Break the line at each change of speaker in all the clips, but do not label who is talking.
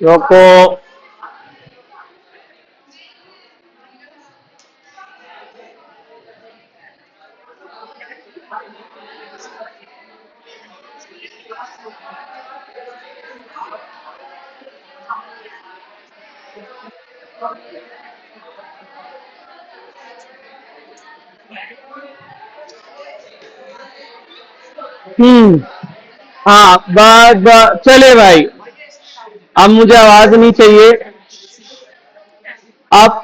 रोको। हाँ, बस चले भाई। अब मुझे आवाज नहीं चाहिए। अब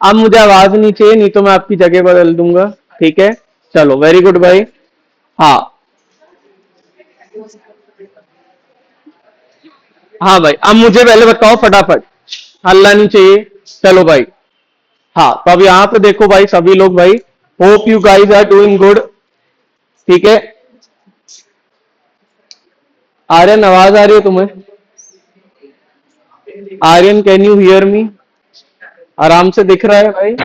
अब मुझे आवाज नहीं चाहिए, नहीं तो मैं आपकी जगह बदल दूंगा। ठीक है, चलो, वेरी गुड भाई। हाँ। हाँ भाई, अब मुझे पहले बताओ फटाफट। हल्ला नहीं चाहिए। चलो भाई। हाँ, तो अब यहाँ पे देखो भाई, सभी लोग भाई, hope you guys are doing good. ठीक है। आर्यन, आवाज आ रही है तुम्हें? Aryan, can you hear me? आराम से दिख रहा है भाई?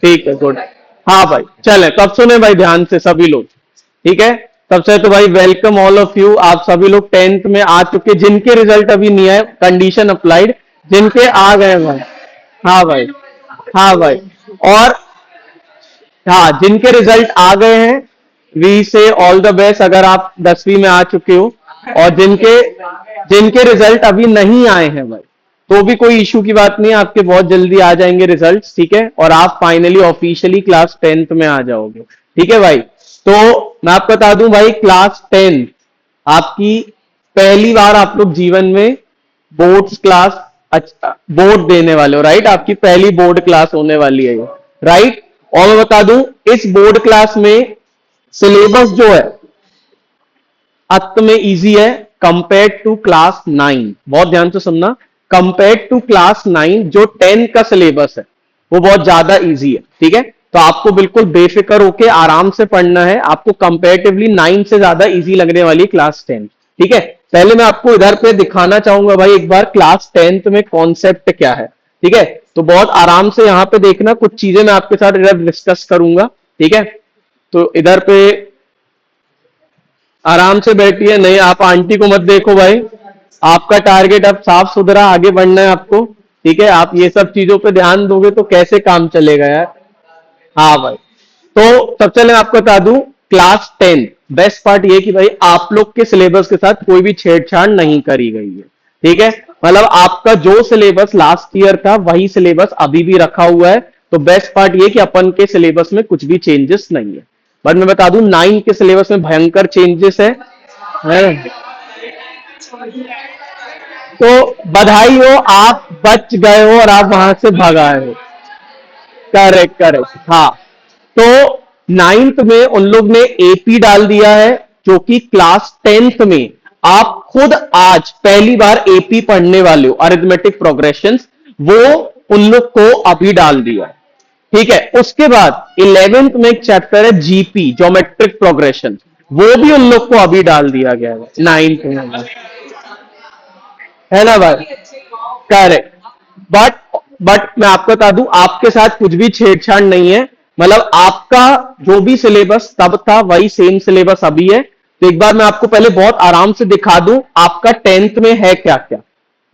ठीक है, गुड। हाँ भाई, चले तब सुने भाई ध्यान से सभी लोग। ठीक है। सबसे तो भाई वेलकम ऑल ऑफ यू। आप सभी लोग टेंथ में आ चुके, जिनके रिजल्ट अभी नहीं आए, कंडीशन अप्लाइड। जिनके आ गए भाई। हाँ भाई। हाँ भाई। और हाँ, जिनके रिजल्ट आ गए हैं, वी से ऑल द बेस्ट, अगर आप 10वीं में आ चुके हो। और जिनके जिनके रिजल्ट अभी नहीं आए हैं भाई, तो भी कोई इशू की बात नहीं है, आपके बहुत जल्दी आ जाएंगे रिजल्ट। ठीक है, और आप फाइनली ऑफिशियली क्लास 10th में आ जाओगे। ठीक है भाई। तो मैं आपको बता दूं भाई, क्लास 10 आपकी पहली बार आप लोग जीवन में बोर्ड्स क्लास, अच्छा, बोर्ड देने वाले हो, राइट? आपकी पहली बोर्ड क्लास होने वाली है ये, राइट? और मैं बता दूं, इस बोर्ड क्लास में सिलेबस जो है अत में इजी है, कंपेयर टू क्लास 9। बहुत ध्यान से सुनना। कंपेयर टू क्लास 9 जो 10 का सिलेबस है, वो बहुत ज्यादा इजी है। ठीक है, तो आपको बिल्कुल बेफिक्र होके आराम से पढ़ना है। आपको कंपेरेटिवली 9 से ज्यादा इजी लगने वाली क्लास 10। ठीक है। पहले मैं आपको इधर पे दिखाना चाहूंगा भाई एक बार, क्लास 10th में कॉन्सेप्ट क्या है। ठीक है, तो बहुत आराम से यहां पे देखना, कुछ चीजें मैं आपके साथ इधर डिस्कस करूंगा। ठीक है, तो इधर पे आराम से बैठिए। नहीं, आप आंटी को मत देखो भाई। आपका टारगेट अब साफ सुथरा आगे बढ़ना है आपको। ठीक है, आप ये सब चीजों पे ध्यान दोगे तो कैसे काम चलेगा यार। हाँ भाई। तो सबसे पहले मैं आपको बता दूं, क्लास 10 बेस्ट पार्ट ये कि भाई आप लोग के सिलेबस के साथ कोई भी छेड़छाड़ नहीं करी गई है। ठीक है, मतलब आपका जो सिलेबस लास्ट ईयर था वही सिलेबस अभी भी रखा हुआ है। तो बेस्ट पार्ट ये कि अपन के सिलेबस में कुछ भी चेंजेस नहीं है। बट मैं बता दूं, 9 के सिलेबस में भयंकर चेंजेस है? तो बधाई हो, आप बच गए हो और आप वहां से भगाए हो। Correct, correct. हाँ, तो 9th में उन लोग ने एपी डाल दिया है, जो कि क्लास 10th में आप खुद आज पहली बार एपी पढ़ने वाले हो, अरिथमेटिक प्रोग्रेशंस, वो उन लोग को अभी डाल दिया है। ठीक है, उसके बाद 11th में एक चैप्टर है जीपी, ज्योमेट्रिक प्रोग्रेशन, वो भी उन लोग को अभी डाल दिया गया है 9th में, है ना भाई? करेक्ट। बट बट मैं आपको बता दूं, आपके साथ कुछ भी छेड़छाड़ नहीं है। मतलब आपका जो भी सिलेबस तब था वही सेम सिलेबस अभी है। तो एक बार मैं आपको पहले बहुत आराम से दिखा दूं आपका 10th में है क्या क्या।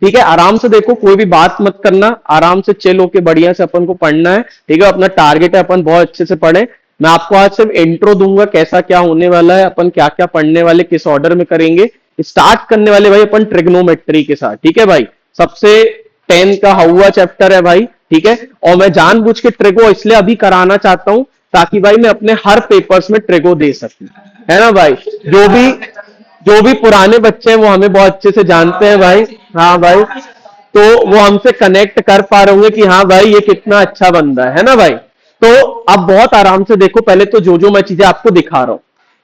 ठीक है, आराम से देखो, कोई भी बात मत करना, आराम से चिल होके बढ़िया से अपन को पढ़ना है। ठीक है, अपना टारगेट है अपन बहुत अच्छे से पढ़े। मैं आपको आज सिर्फ इंट्रो दूंगा, कैसा क्या होने वाला है, अपन क्या क्या पढ़ने वाले, किस ऑर्डर में करेंगे। स्टार्ट करने वाले भाई अपन ट्रिग्नोमेट्री के साथ। ठीक है भाई, सबसे 10 का हुआ चैप्टर है भाई। ठीक है, और मैं जानबूझ के ट्रिगो इसलिए अभी कराना चाहता हूं ताकि भाई मैं अपने हर पेपर्स में ट्रिगो दे सकूं, है ना भाई? जो भी पुराने बच्चे हैं वो हमें बहुत अच्छे से जानते हैं भाई। हाँ भाई, तो वो हमसे कनेक्ट कर पा रहे होंगे कि हाँ भाई ये कितना अच्छा बंदा है ना भाई? तो अब बहुत आराम से देखो, पहले तो जो जो मैं चीजें आपको दिखा रहा हूं,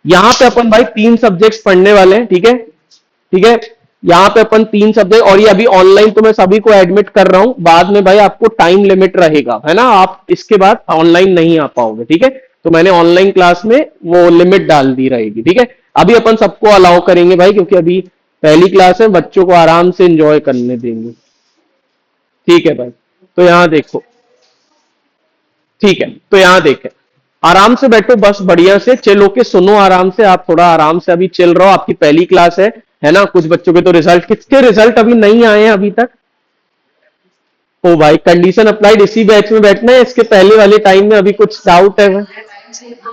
यहां पे अपन भाई 3 सब्जेक्ट्स पढ़ने वाले हैं। ठीक है, ठीक है। यहाँ पे अपन 3 सब्जेक्ट, और ये अभी ऑनलाइन तो मैं सभी को एडमिट कर रहा हूं, बाद में भाई आपको टाइम लिमिट रहेगा, है ना, आप इसके बाद ऑनलाइन नहीं आ पाओगे, ठीक है। तो मैंने ऑनलाइन क्लास में वो लिमिट डाल दी रहेगी, ठीक है। अभी अपन सबको अलाउ करेंगे भाई, क्योंकि अभी पहली क्लास है, बच्चों को आराम से एंजॉय करने देंगे, ठीक है भाई। तो यहाँ देखो, ठीक है, तो यहाँ देखें, आराम से बैठो, बस बढ़िया से चिल होके सुनो, आराम से, आप थोड़ा आराम से अभी चिल रहो, आपकी पहली क्लास है ना। कुछ बच्चों के तो रिजल्ट, किसके रिजल्ट अभी नहीं आए हैं अभी तक? ओ भाई, कंडीशन अप्लाइड इसी बैच में बैठना है, इसके पहले वाले टाइम में अभी कुछ डाउट है?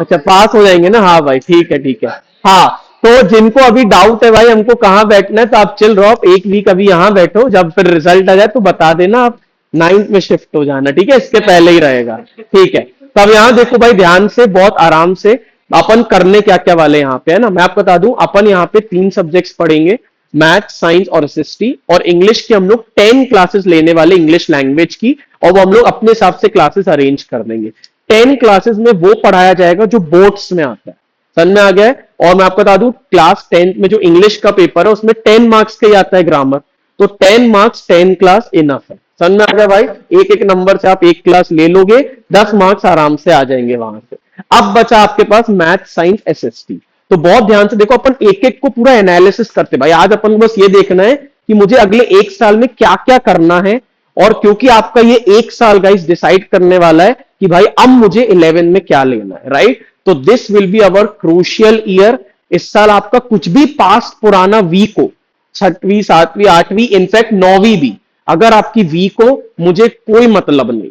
अच्छा, पास हो जाएंगे ना, हाँ भाई, ठीक है ठीक है। हाँ, तो जिनको अभी डाउट है भाई हमको कहाँ बैठना है, तो आप चिल रहो, आप एक वीक अभी यहाँ बैठो, जब फिर रिजल्ट आ जाए तो बता देना, आप 9th में शिफ्ट हो जाना, ठीक है, इसके पहले ही रहेगा, ठीक है। तो अब यहाँ देखो भाई, ध्यान से, बहुत आराम से, अपन करने क्या क्या वाले यहाँ पे, है ना, मैं आपको बता दूं, अपन यहाँ पे 3 सब्जेक्ट्स पढ़ेंगे, मैथ, साइंस और एसएसटी, और इंग्लिश की हम लोग 10 क्लासेस लेने वाले, इंग्लिश लैंग्वेज की, और वो हम लोग अपने हिसाब से क्लासेस अरेंज कर देंगे। 10 क्लासेस में वो पढ़ाया जाएगा जो बोर्ड्स में आता है, समझ में आ गया है। और मैं आपको बता दूं, क्लास 10th में जो इंग्लिश का पेपर है उसमें 10 मार्क्स का ही आता है ग्रामर, तो 10 मार्क्स 10 क्लास इनफ है, समझ में आ गया भाई। एक एक नंबर से आप एक क्लास ले लोगे, 10 मार्क्स आराम से आ जाएंगे वहां से। अब बचा आपके पास मैथ, साइंस, एसएसटी, तो बहुत ध्यान से देखो, अपन एक एक को पूरा एनालिसिस करते भाई। आज अपन को बस ये देखना है कि मुझे अगले एक साल में क्या क्या करना है, और क्योंकि आपका ये एक साल गाइस डिसाइड करने वाला है कि भाई अब मुझे 11 में क्या लेना है, राइट। तो this will be our crucial year. इस साल आपका कुछ भी पास्ट पुराना वीक हो, 6वीं, 7वीं, 8वीं, इनफैक्ट 9वीं भी, अगर आपकी वीक हो, मुझे कोई मतलब नहीं,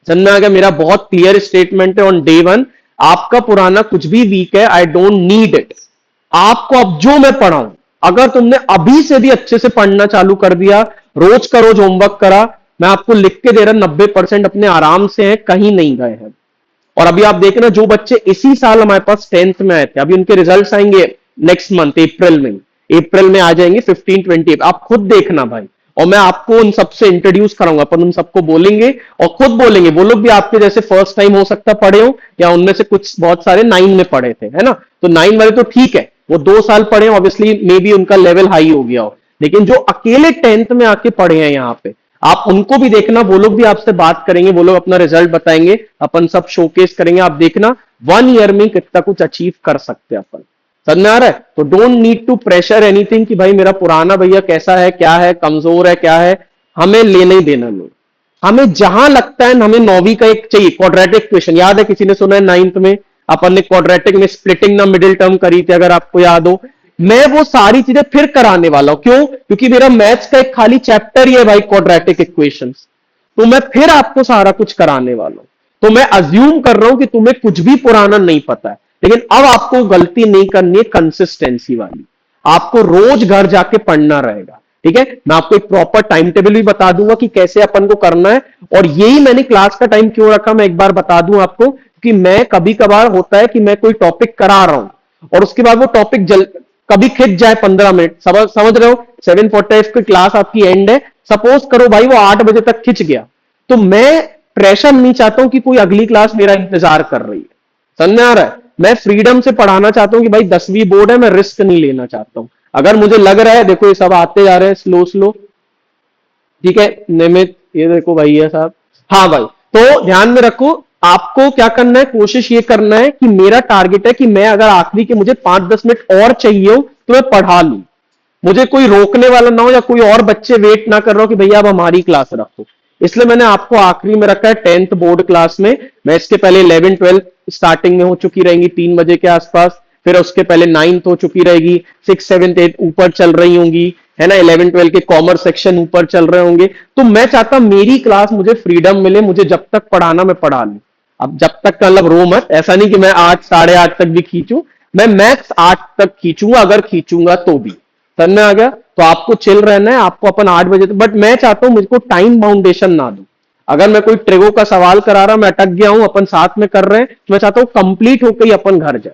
समझ में आ गया। मेरा बहुत क्लियर स्टेटमेंट है ऑन डे 1, आपका पुराना कुछ भी वीक है, आई डोंट नीड इट। आपको अब जो मैं पढ़ाऊं, अगर तुमने अभी से भी अच्छे से पढ़ना चालू कर दिया, रोज का रोज होमवर्क करा, मैं आपको लिख के दे रहा, 90% अपने आराम से हैं, कहीं नहीं गए हैं। और अभी आप देखना, जो बच्चे इसी साल हमारे पास 10th में आए थे, अभी उनके रिजल्ट्स आएंगे नेक्स्ट मंथ, अप्रैल में आ जाएंगे, 15-20, आप खुद देखना भाई। और मैं आपको उन सबसे इंट्रोड्यूस कराऊंगा, अपन उन सबको बोलेंगे और खुद बोलेंगे, वो लोग भी आपके जैसे फर्स्ट टाइम हो सकता पढ़े हो, या उनमें से कुछ बहुत सारे 9 में पढ़े थे, है ना। तो 9 वाले तो ठीक है, वो 2 साल पढ़े, ऑब्वियसली मे बी उनका लेवल हाई हो गया हो, लेकिन जो अकेले 10th में आके पढ़े हैं यहाँ पे, आप उनको भी देखना, वो लोग भी आपसे बात करेंगे, वो लोग अपना रिजल्ट बताएंगे, अपन सब शोकेस करेंगे, आप देखना 1 ईयर में कितना कुछ अचीव कर सकते हैं अपन, समझ में आ रहा है। तो don't need to pressure anything कि भाई मेरा पुराना भैया कैसा है, क्या है, कमजोर है, क्या है, हमें लेना ही देना नहीं। हमें जहां लगता है, हमें 9वीं का एक चाहिए क्वाड्रेटिक इक्वेशन, याद है, किसी ने सुना है 9th में अपन ने क्वाड्रेटिक में स्प्लिटिंग ना मिडिल टर्म करी थी, अगर आपको याद हो। मैं वो सारी चीजें फिर कराने वाला हूं, क्यों? क्योंकि मेरा मैथ्स का एक खाली चैप्टर ही है भाई क्वाड्रेटिक इक्वेशंस, तो मैं फिर आपको सारा कुछ कराने वाला हूं। तो मैं अज्यूम कर रहा हूं कि तुम्हें कुछ भी पुराना नहीं पता है, लेकिन अब आपको गलती नहीं करनी है, कंसिस्टेंसी वाली, आपको रोज घर जाके पढ़ना रहेगा, ठीक है। मैं आपको एक प्रॉपर टाइम टेबल भी बता दूंगा कि कैसे अपन को करना है, और यही मैंने क्लास का टाइम क्यों रखा, मैं एक बार बता दूं आपको, कि मैं कभी कभार होता है कि मैं कोई टॉपिक करा रहा हूं और उसके बाद वो टॉपिक कभी खिंच जाए 15 मिनट, समझ रहे हो, 7:45 की क्लास आपकी एंड है, सपोज करो भाई वो 8 बजे तक खिंच गया, तो मैं प्रेशर नहीं चाहता हूं कि कोई अगली क्लास मेरा इंतजार कर रही है, समझ में आ रहा है। मैं फ्रीडम से पढ़ाना चाहता हूं कि भाई 10वीं बोर्ड है, मैं रिस्क नहीं लेना चाहता हूं। अगर मुझे लग रहा है, देखो ये सब आते जा रहे हैं स्लो स्लो, ठीक है, नियमित, ये देखो भैया साहब, हाँ भाई, तो ध्यान में रखो, आपको क्या करना है, कोशिश ये करना है कि मेरा टारगेट है कि मैं अगर आखिरी के मुझे 5-10 मिनट और चाहिए हो तो मैं पढ़ा लूं, मुझे कोई रोकने वाला ना हो, या कोई और बच्चे वेट ना कर रहा हो कि भैया अब हमारी क्लास रखो। इसलिए मैंने आपको आखिरी में रखा है 10th बोर्ड क्लास में। मैं इसके पहले 11-12 स्टार्टिंग में हो चुकी रहेंगी 3 बजे के आसपास, फिर उसके पहले 9th हो चुकी रहेगी, 6, 7, 8 ऊपर चल रही होंगी, है ना, 11-12 के कॉमर्स सेक्शन ऊपर चल रहे होंगे। तो मैं चाहता मेरी क्लास मुझे फ्रीडम मिले, मुझे जब तक पढ़ाना मैं पढ़ा लूं। अब जब तक का मतलब रो मत, ऐसा नहीं कि मैं 8, 8:30 तक भी खींचूं, मैं मैक्स 8 तक खींचूंगा, अगर खींचूंगा तो भी, समझ में आ गया। तो आपको चिल रहना है, आपको अपन 8 बजे तक, बट मैं चाहता हूं मुझको टाइम बाउंडेशन ना दो। अगर मैं कोई ट्रेगो का सवाल करा रहा हूं, मैं अटक गया हूं, अपन साथ में कर रहे हैं, तो मैं चाहता हूं कंप्लीट होकर ही अपन घर जाए।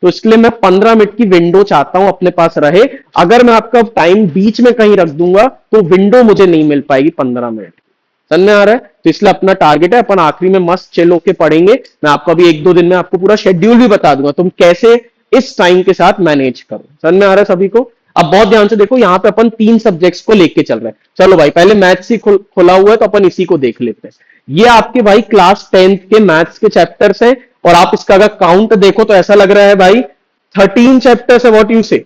तो इसलिए मैं 15 मिनट की विंडो चाहता हूं अपने पास रहे। अगर मैं आपका टाइम बीच में कहीं रख दूंगा तो विंडो मुझे नहीं मिल पाएगी 15 मिनट की, समझ में आ रहा है। तो इसलिए अपना टारगेट है, अपन आखिरी में मस्त चिल होके पढ़ेंगे। मैं आपको अभी 1-2 दिन में आपको पूरा शेड्यूल भी बता दूंगा, तुम कैसे इस टाइम के साथ मैनेज करो, समझ में आ रहा है सभी को। अब बहुत ध्यान से देखो, यहां पे अपन 3 सब्जेक्ट्स को लेके चल रहे हैं। चलो भाई, पहले मैथ्स ही खुला हुआ है तो अपन इसी को देख लेते हैं। ये आपके भाई क्लास 10th के मैथ्स के चैप्टर्स हैं, और आप इसका अगर काउंट देखो तो ऐसा लग रहा है भाई 13 चैप्टर्स है, व्हाट यू से,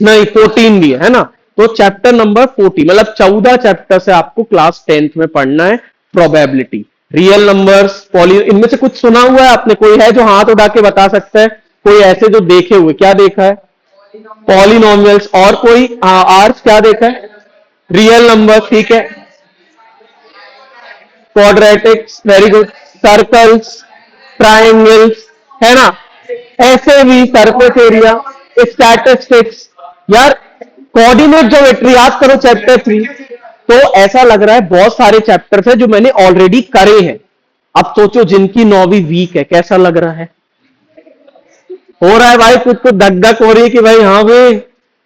नहीं 14 भी है ना। तो चैप्टर नंबर 40 मतलब 14 चैप्टर से आपको क्लास 10th में पढ़ना है। प्रोबेबिलिटी, रियल नंबर्स, पॉली, इनमें से कुछ सुना हुआ है आपने? कोई है जो हाथ उठा के बता सकता है? कोई ऐसे जो देखे हुए, क्या देखा है? पॉलिनोमियल्स। और कोई? आर्ट्स क्या देखा है? रियल नंबर, ठीक है। Quadratics, very good. Circles, triangles, है ना। ऐसे भी सरफेस एरिया, स्टैटिस्टिक्स, यार कोऑर्डिनेट ज्योमेट्री याद करो चैप्टर 3। तो ऐसा लग रहा है बहुत सारे चैप्टर्स है जो मैंने ऑलरेडी करे हैं। अब सोचो जिनकी 9वीं वीक है, कैसा लग रहा है? हो रहा है भाई, कुछ तो धक धक हो रही है कि भाई हाँ भाई,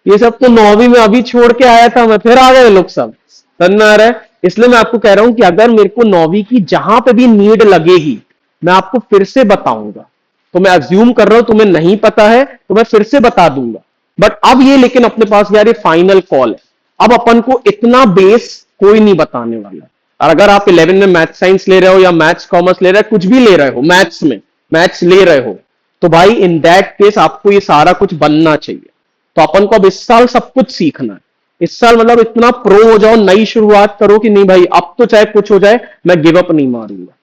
ये सब तो 9वीं में अभी छोड़ के आया था मैं, फिर आ गए लोग सब। समझ में आ रहा है? इसलिए मैं आपको कह रहा हूं कि अगर मेरे को 9वीं की जहां पे भी नीड लगेगी, मैं आपको फिर से बताऊंगा। तो मैं अज्यूम कर रहा हूं तुम्हें नहीं पता है, तो मैं फिर से बता दूंगा। बट अब ये, लेकिन अपने पास यार ये फाइनल कॉल है। अब अपन को इतना बेस कोई नहीं बताने वाला। और अगर आप 11 में मैथ साइंस ले रहे हो या मैथ्स कॉमर्स ले रहे हो, कुछ भी ले रहे हो, मैथ्स में मैथ्स ले रहे हो, तो भाई इन दैट केस आपको ये सारा कुछ बनना चाहिए। तो अपन को अब इस साल सब कुछ सीखना है। इस साल मतलब इतना प्रो हो जाओ, नई शुरुआत करो कि नहीं भाई अब तो चाहे कुछ हो जाए मैं गिव अप नहीं मारूंगा।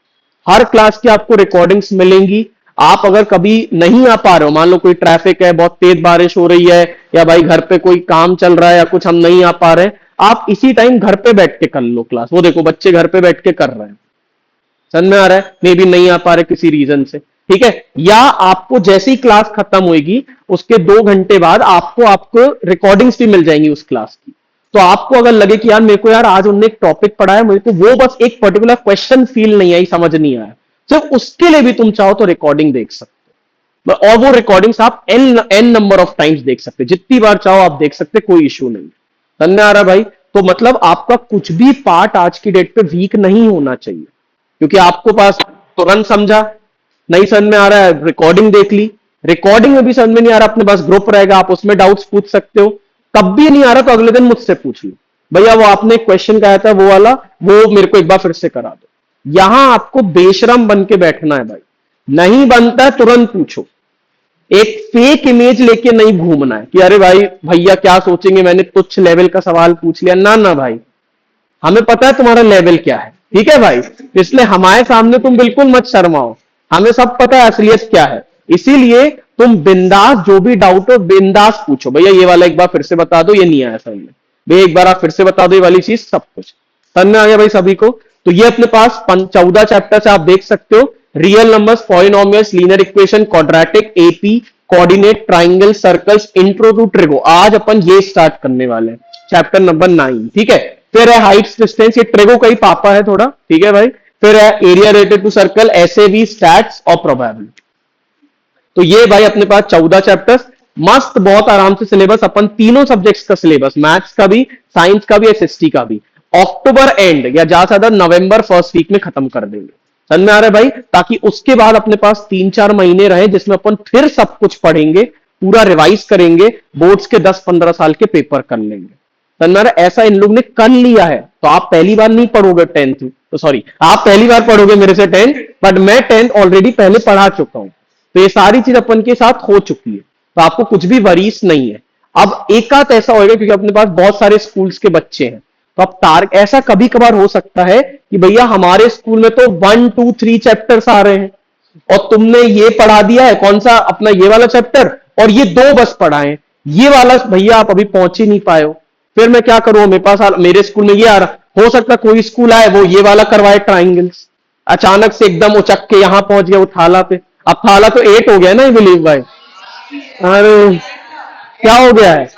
हर क्लास की आपको रिकॉर्डिंग्स मिलेंगी। आप अगर कभी नहीं आ पा रहे हो, मान लो कोई ट्रैफिक है, बहुत तेज बारिश हो रही है, या भाई घर पे कोई काम चल रहा है या कुछ हम नहीं आ पा रहे, आप इसी टाइम घर पे बैठ के कर लो क्लास। वो देखो बच्चे घर पे बैठ के कर रहे हैं। समझ में आ रहा है? मे बी नहीं आ पा रहे किसी रीजन से, ठीक है। या आपको जैसे ही क्लास खत्म होगी उसके 2 घंटे बाद आपको आपको रिकॉर्डिंग्स भी मिल जाएंगी उस क्लास की। तो आपको अगर लगे कि यार मेरे को यार आज उन्होंने एक टॉपिक पढ़ाया, मुझे तो वो बस एक पर्टिकुलर क्वेश्चन फील नहीं आई, समझ नहीं आया, सिर्फ उसके लिए भी तुम चाहो तो रिकॉर्डिंग देख सकते हो। और वो रिकॉर्डिंग्स आप एन नंबर ऑफ टाइम्स देख सकते हो, जितनी बार चाहो आप देख सकते, कोई इश्यू नहीं। समझ में आ रहा भाई? तो मतलब आपका कुछ भी पार्ट आज की डेट पे वीक नहीं होना चाहिए, क्योंकि आपको पास तुरंत समझा, नहीं समझ में आ रहा है रिकॉर्डिंग देख ली, रिकॉर्डिंग में भी समझ में नहीं आ रहा अपने पास ग्रुप रहेगा, आप उसमें डाउट्स पूछ सकते हो। कब भी नहीं आ रहा तो अगले दिन मुझसे पूछ लो, भैया वो आपने एक क्वेश्चन कहा था वो वाला, वो मेरे को एक बार फिर से करा दो। यहां आपको बेशरम बन के बैठना है भाई, नहीं बनता है तुरंत पूछो। एक फेक इमेज लेके नहीं घूमना है कि अरे भाई भैया क्या सोचेंगे, मैंने तुच्छ लेवल का सवाल पूछ लिया। ना ना भाई, हमें पता है तुम्हारा लेवल क्या है, ठीक है भाई। इसलिए हमारे सामने तुम बिल्कुल मत शर्माओ, हमें सब पता है असलियत क्या है। इसीलिए तुम बिंदास जो भी डाउट हो बिंदास पूछो, भैया ये वाला एक बार फिर से बता दो, ये नहीं आया समझ में, भैया एक बार आप फिर से बता दो ये वाली चीज, सब कुछ समझ में आ गया भाई सभी को। तो ये अपने पास 14 चैप्टर से आप देख सकते हो, real numbers, polynomials, linear equation, quadratic, AP, coordinate, triangle, circles, intro to trigo. आज अपन ये स्टार्ट करने वाले हैं चैप्टर नंबर 9, ठीक है। फिर है हाइट्स डिस्टेंस, ये ट्रिगो का ही पापा है थोड़ा, ठीक है भाई। फिर है एरिया रिलेटेड टू सर्कल, ऐसे भी स्टैट्स और प्रोबेबिलिटी। तो ये भाई अपने पास 14 चैप्टर्स, मस्त बहुत आराम से सिलेबस, अपन तीनों सब्जेक्ट्स का सिलेबस, मैथ्स का भी, साइंस का भी, एसएसटी का भी, अक्टूबर एंड या ज्यादा से ज्यादा नवंबर फर्स्ट वीक में खत्म कर देंगे। समझ में आ रहा है भाई? ताकि उसके बाद अपने पास 3-4 महीने रहे जिसमें अपन फिर सब कुछ पढ़ेंगे, पूरा रिवाइज करेंगे, बोर्ड्स के 10-15 साल के पेपर कर लेंगे। समझ में आ रहा है? ऐसा इन लोग ने कर लिया है, तो आप पहली बार नहीं पढ़ोगे 10th, तो सॉरी आप पहली बार पढ़ोगे मेरे से 10th, बट मैं 10th ऑलरेडी पहले पढ़ा चुका हूं। तो ये सारी चीज अपन के साथ हो चुकी है, तो आपको कुछ भी वरीस नहीं है। अब एक आध ऐसा होगा क्योंकि अपने पास बहुत सारे स्कूल्स के बच्चे हैं, तो अब ऐसा कभी कभार हो सकता है कि भैया हमारे स्कूल में तो 1, 2, 3 चैप्टर्स आ रहे हैं, और तुमने ये पढ़ा दिया है, कौन सा अपना ये वाला चैप्टर, और ये 2 बस पढ़ाए, ये वाला भैया आप अभी पहुंच ही नहीं पाए हो। फिर मैं क्या करूं, मेरे पास मेरे स्कूल में ये आ रहा, हो सकता कोई स्कूल आए वो ये वाला करवाए ट्राइंगल्स, अचानक से एकदम उचक के यहां पहुंच गया वो थाला पे। अब थाला तो 8 हो गया ना, बिलीव भाई। अरे क्या हो गया है?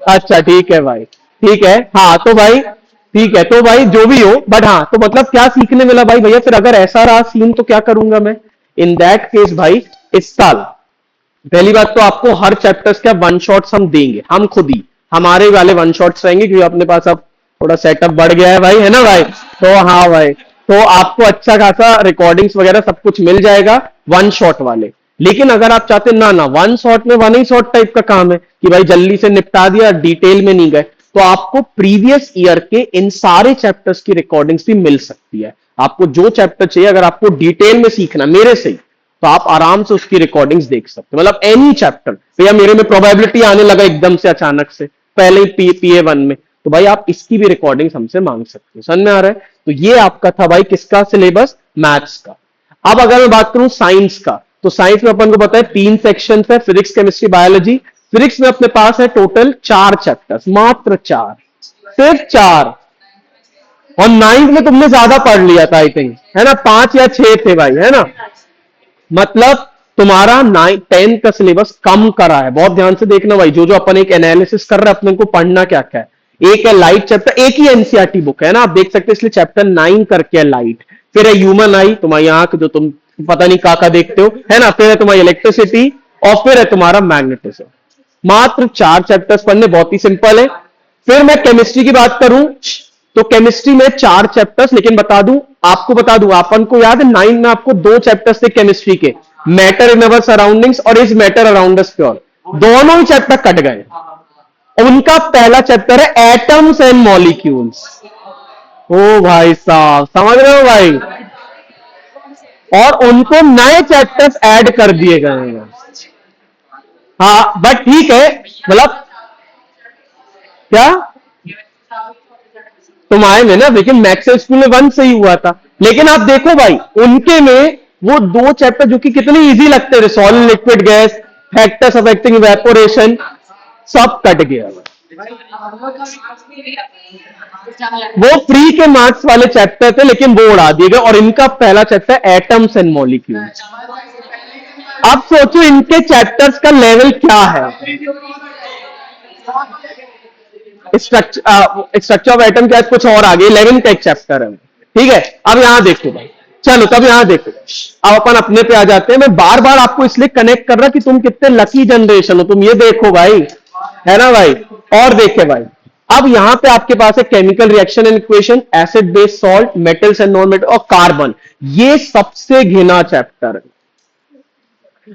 अच्छा ठीक है भाई, ठीक है। हाँ तो भाई ठीक है, तो भाई जो भी हो, बट हाँ तो मतलब क्या सीखने मिला भाई, भैया फिर अगर ऐसा रहा सीन तो क्या करूंगा मैं इन दैट केस भाई। इस साल पहली बात तो आपको हर चैप्टर्स का वन शॉट्स हम देंगे, हम खुद ही हमारे वाले वन शॉट्स रहेंगे, क्योंकि अपने पास अब थोड़ा सेटअप बढ़ गया है भाई, है ना भाई। तो हाँ भाई, तो आपको अच्छा खासा रिकॉर्डिंग्स वगैरह सब कुछ मिल जाएगा वन शॉट वाले। लेकिन अगर आप चाहते ना ना वन शॉट में वन ही शॉट टाइप का काम है कि भाई जल्दी से निपटा दिया, डिटेल में नहीं गए, तो आपको प्रीवियस ईयर के इन सारे चैप्टर्स की रिकॉर्डिंग्स भी मिल सकती है। आपको जो चैप्टर चाहिए, अगर आपको डिटेल में सीखना मेरे से ही, तो आप आराम से उसकी रिकॉर्डिंग्स देख सकते हो। मतलब एनी चैप्टर, भैया मेरे में प्रोबेबिलिटी आने लगा एकदम से अचानक से पहले ही पीए वन में, तो भाई आप इसकी भी रिकॉर्डिंग्स हमसे मांग सकते हो। समझ में आ रहा है? तो ये आपका था भाई किसका सिलेबस, मैथ्स का। अब अगर मैं बात करूं साइंस का, तो साइंस में अपन को पता है 3 सेक्शन है, फिजिक्स केमिस्ट्री बायोलॉजी। फिजिक्स में अपने पास है टोटल 4 चैप्टर्स, मात्र 4, सिर्फ 4। और 9th में तुमने ज्यादा पढ़ लिया था आई थिंक, है ना, 5 या 6 थे भाई, है ना। मतलब तुम्हारा 10th का सिलेबस कम करा है। बहुत ध्यान से देखना भाई, जो जो अपन एक एनालिसिस कर रहे हैं, अपने को पढ़ना क्या क्या है। एक है लाइट चैप्टर, एक ही एनसीईआरटी बुक है ना, आप देख सकते हैं, इसलिए चैप्टर 9 करके है लाइट। फिर है ह्यूमन आई, तुम्हारी आंख जो तुम पता नहीं का देखते हो, है ना। फिर है तुम्हारी इलेक्ट्रिसिटी, और फिर है तुम्हारा मैग्नेटिज्म। मात्र 4 चैप्टर्स पढ़ने, बहुत ही सिंपल है। फिर मैं केमिस्ट्री की बात करूं, तो केमिस्ट्री में 4 चैप्टर्स, लेकिन आपको बता दूं, अपन को याद है 9 में आपको 2 चैप्टर्स थे केमिस्ट्री के, मैटर इन अवर सराउंडिंग्स और is matter around us pure. दोनों ही चैप्टर कट गए। उनका पहला चैप्टर है एटम्स एंड मॉलिक्यूल्स। ओ भाई साहब, समझ रहे हो भाई? और उनको नए चैप्टर्स ऐड कर दिए गए हैं। हाँ बट ठीक है, मतलब क्या तुम आए में ना, लेकिन मैक्स स्कूल में 1 से ही हुआ था। लेकिन आप देखो भाई, उनके में वो 2 चैप्टर जो कि कितने इजी लगते थे, solid liquid gas, factors affecting evaporation, सब कट गया। वो प्री के मार्क्स वाले चैप्टर थे, लेकिन वो उड़ा दिए गए। और इनका पहला चैप्टर एटम्स एंड मॉलिक्यूल्स। अब सोचो इनके चैप्टर्स का लेवल क्या है। स्ट्रक्चर ऑफ एटम क्या, कुछ और आगे 11 का एक चैप्टर है, ठीक है। अब यहां देखो भाई, चलो तब यहां देखो, अब अपन अपने पे आ जाते हैं। मैं बार बार आपको इसलिए कनेक्ट कर रहा कि तुम कितने लकी जनरेशन हो, तुम ये देखो भाई, है ना भाई। और देखे भाई, अब यहां पे आपके पास है chemical reaction and equation, acid base salt, metals and non metal और कार्बन। ये सबसे घिना चैप्टर है।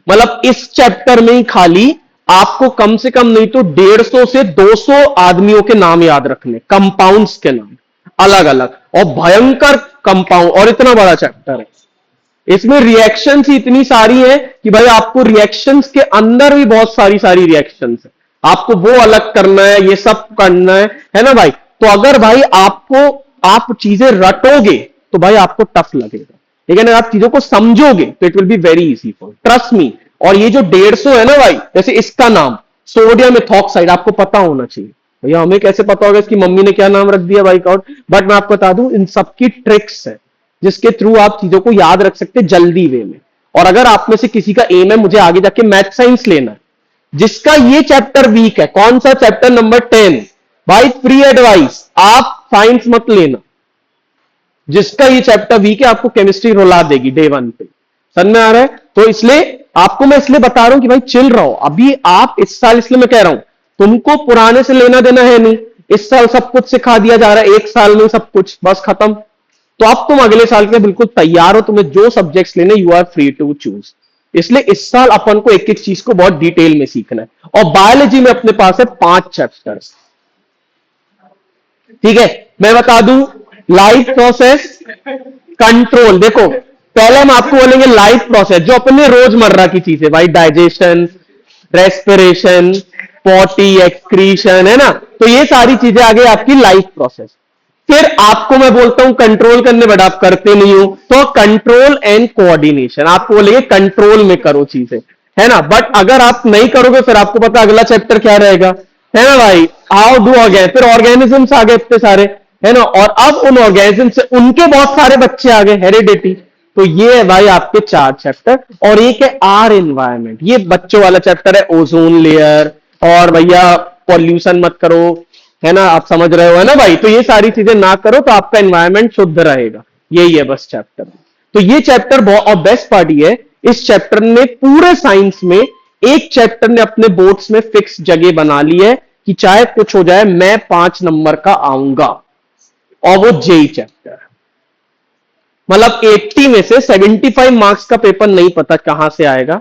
मतलब इस चैप्टर में ही खाली आपको कम से कम नहीं तो 150 से 200 आदमियों के नाम याद रखने, कंपाउंड्स के नाम अलग अलग, और भयंकर कंपाउंड, और इतना बड़ा चैप्टर है। इसमें रिएक्शंस ही इतनी सारी है कि भाई आपको रिएक्शंस के अंदर भी बहुत सारी रिएक्शंस है, आपको वो अलग करना है, ये सब करना है ना भाई। तो अगर भाई आप चीजें रटोगे तो भाई आपको टफ लगेगा, लेकिन अगर आप चीजों को समझोगे तो it will be very easy for, trust me. और ये जो 150 है ना भाई, जैसे इसका नाम सोडियम इथॉक्साइड, आपको पता होना चाहिए। भैया हमें कैसे पता होगा इसकी मम्मी ने क्या नाम रख दिया भाई कौन, बट मैं आपको बता दूं, इन सबकी ट्रिक्स है जिसके थ्रू आप चीजों को याद रख सकते जल्दी वे में। और अगर आप में से किसी का एम है मुझे आगे जाके मैथ साइंस लेना है, जिसका ये चैप्टर वीक है, कौन सा चैप्टर नंबर 10, भाई फ्री एडवाइस, आप साइंस मत लेना। जिसका ये चैप्टर वीक है आपको केमिस्ट्री रुला देगी डे 1 पे। समझ में आ रहा है? तो इसलिए आपको मैं इसलिए बता रहा हूं कि भाई चिल रहो। अभी आप इस साल, इसलिए मैं कह रहा हूं, तुमको पुराने से लेना देना है नहीं। इस साल सब कुछ सिखा दिया जा रहा है, 1 साल में सब कुछ बस खत्म। तो अब तुम अगले साल के बिल्कुल तैयार हो, तुम्हें जो सब्जेक्ट्स लेने you are free to choose. इसलिए इस साल अपन को एक एक चीज को बहुत डिटेल में सीखना है। और बायोलॉजी में अपने पास है 5 चैप्टर्स, ठीक है। मैं बता दूं, लाइफ प्रोसेस कंट्रोल, देखो पहले हम आपको बोलेंगे लाइफ प्रोसेस, जो अपने रोजमर्रा की चीजें भाई, डाइजेशन, रेस्पिरेशन, पॉटी, एक्सक्रीशन, है ना। तो ये सारी चीजें आ गई आपकी लाइफ प्रोसेस। फिर आपको मैं बोलता हूं कंट्रोल करने, बट आप करते नहीं हो, तो कंट्रोल एंड कोऑर्डिनेशन, आपको बोलेंगे कंट्रोल में करो चीजें, है ना। बट अगर आप नहीं करोगे फिर आपको पता अगला चैप्टर क्या रहेगा, है ना भाई, हाउ डू ऑर्गेन, फिर ऑर्गेनिजम्स आ गए इतने सारे, है ना। और अब उन ऑर्गेनिज्म से उनके बहुत सारे बच्चे आ गए, हेरिडिटी। तो ये है भाई आपके 4 चैप्टर। और एक है आर एनवायरमेंट, ये बच्चों वाला चैप्टर है, ओजोन लेयर, और भैया पॉल्यूशन मत करो, है ना, आप समझ रहे हो, है ना भाई। तो ये सारी चीजें ना करो तो आपका एनवायरमेंट शुद्ध रहेगा, यही है बस चैप्टर। तो ये चैप्टर बहुत, और बेस्ट पार्ट ये है, इस चैप्टर ने पूरे साइंस में, एक चैप्टर ने अपने बोर्ड्स में फिक्स जगह बना ली है कि चाहे कुछ हो जाए मैं 5 नंबर का आऊंगा, और वो जेई चैप्टर। मतलब 80 में से 75 मार्क्स का पेपर नहीं पता कहां से आएगा,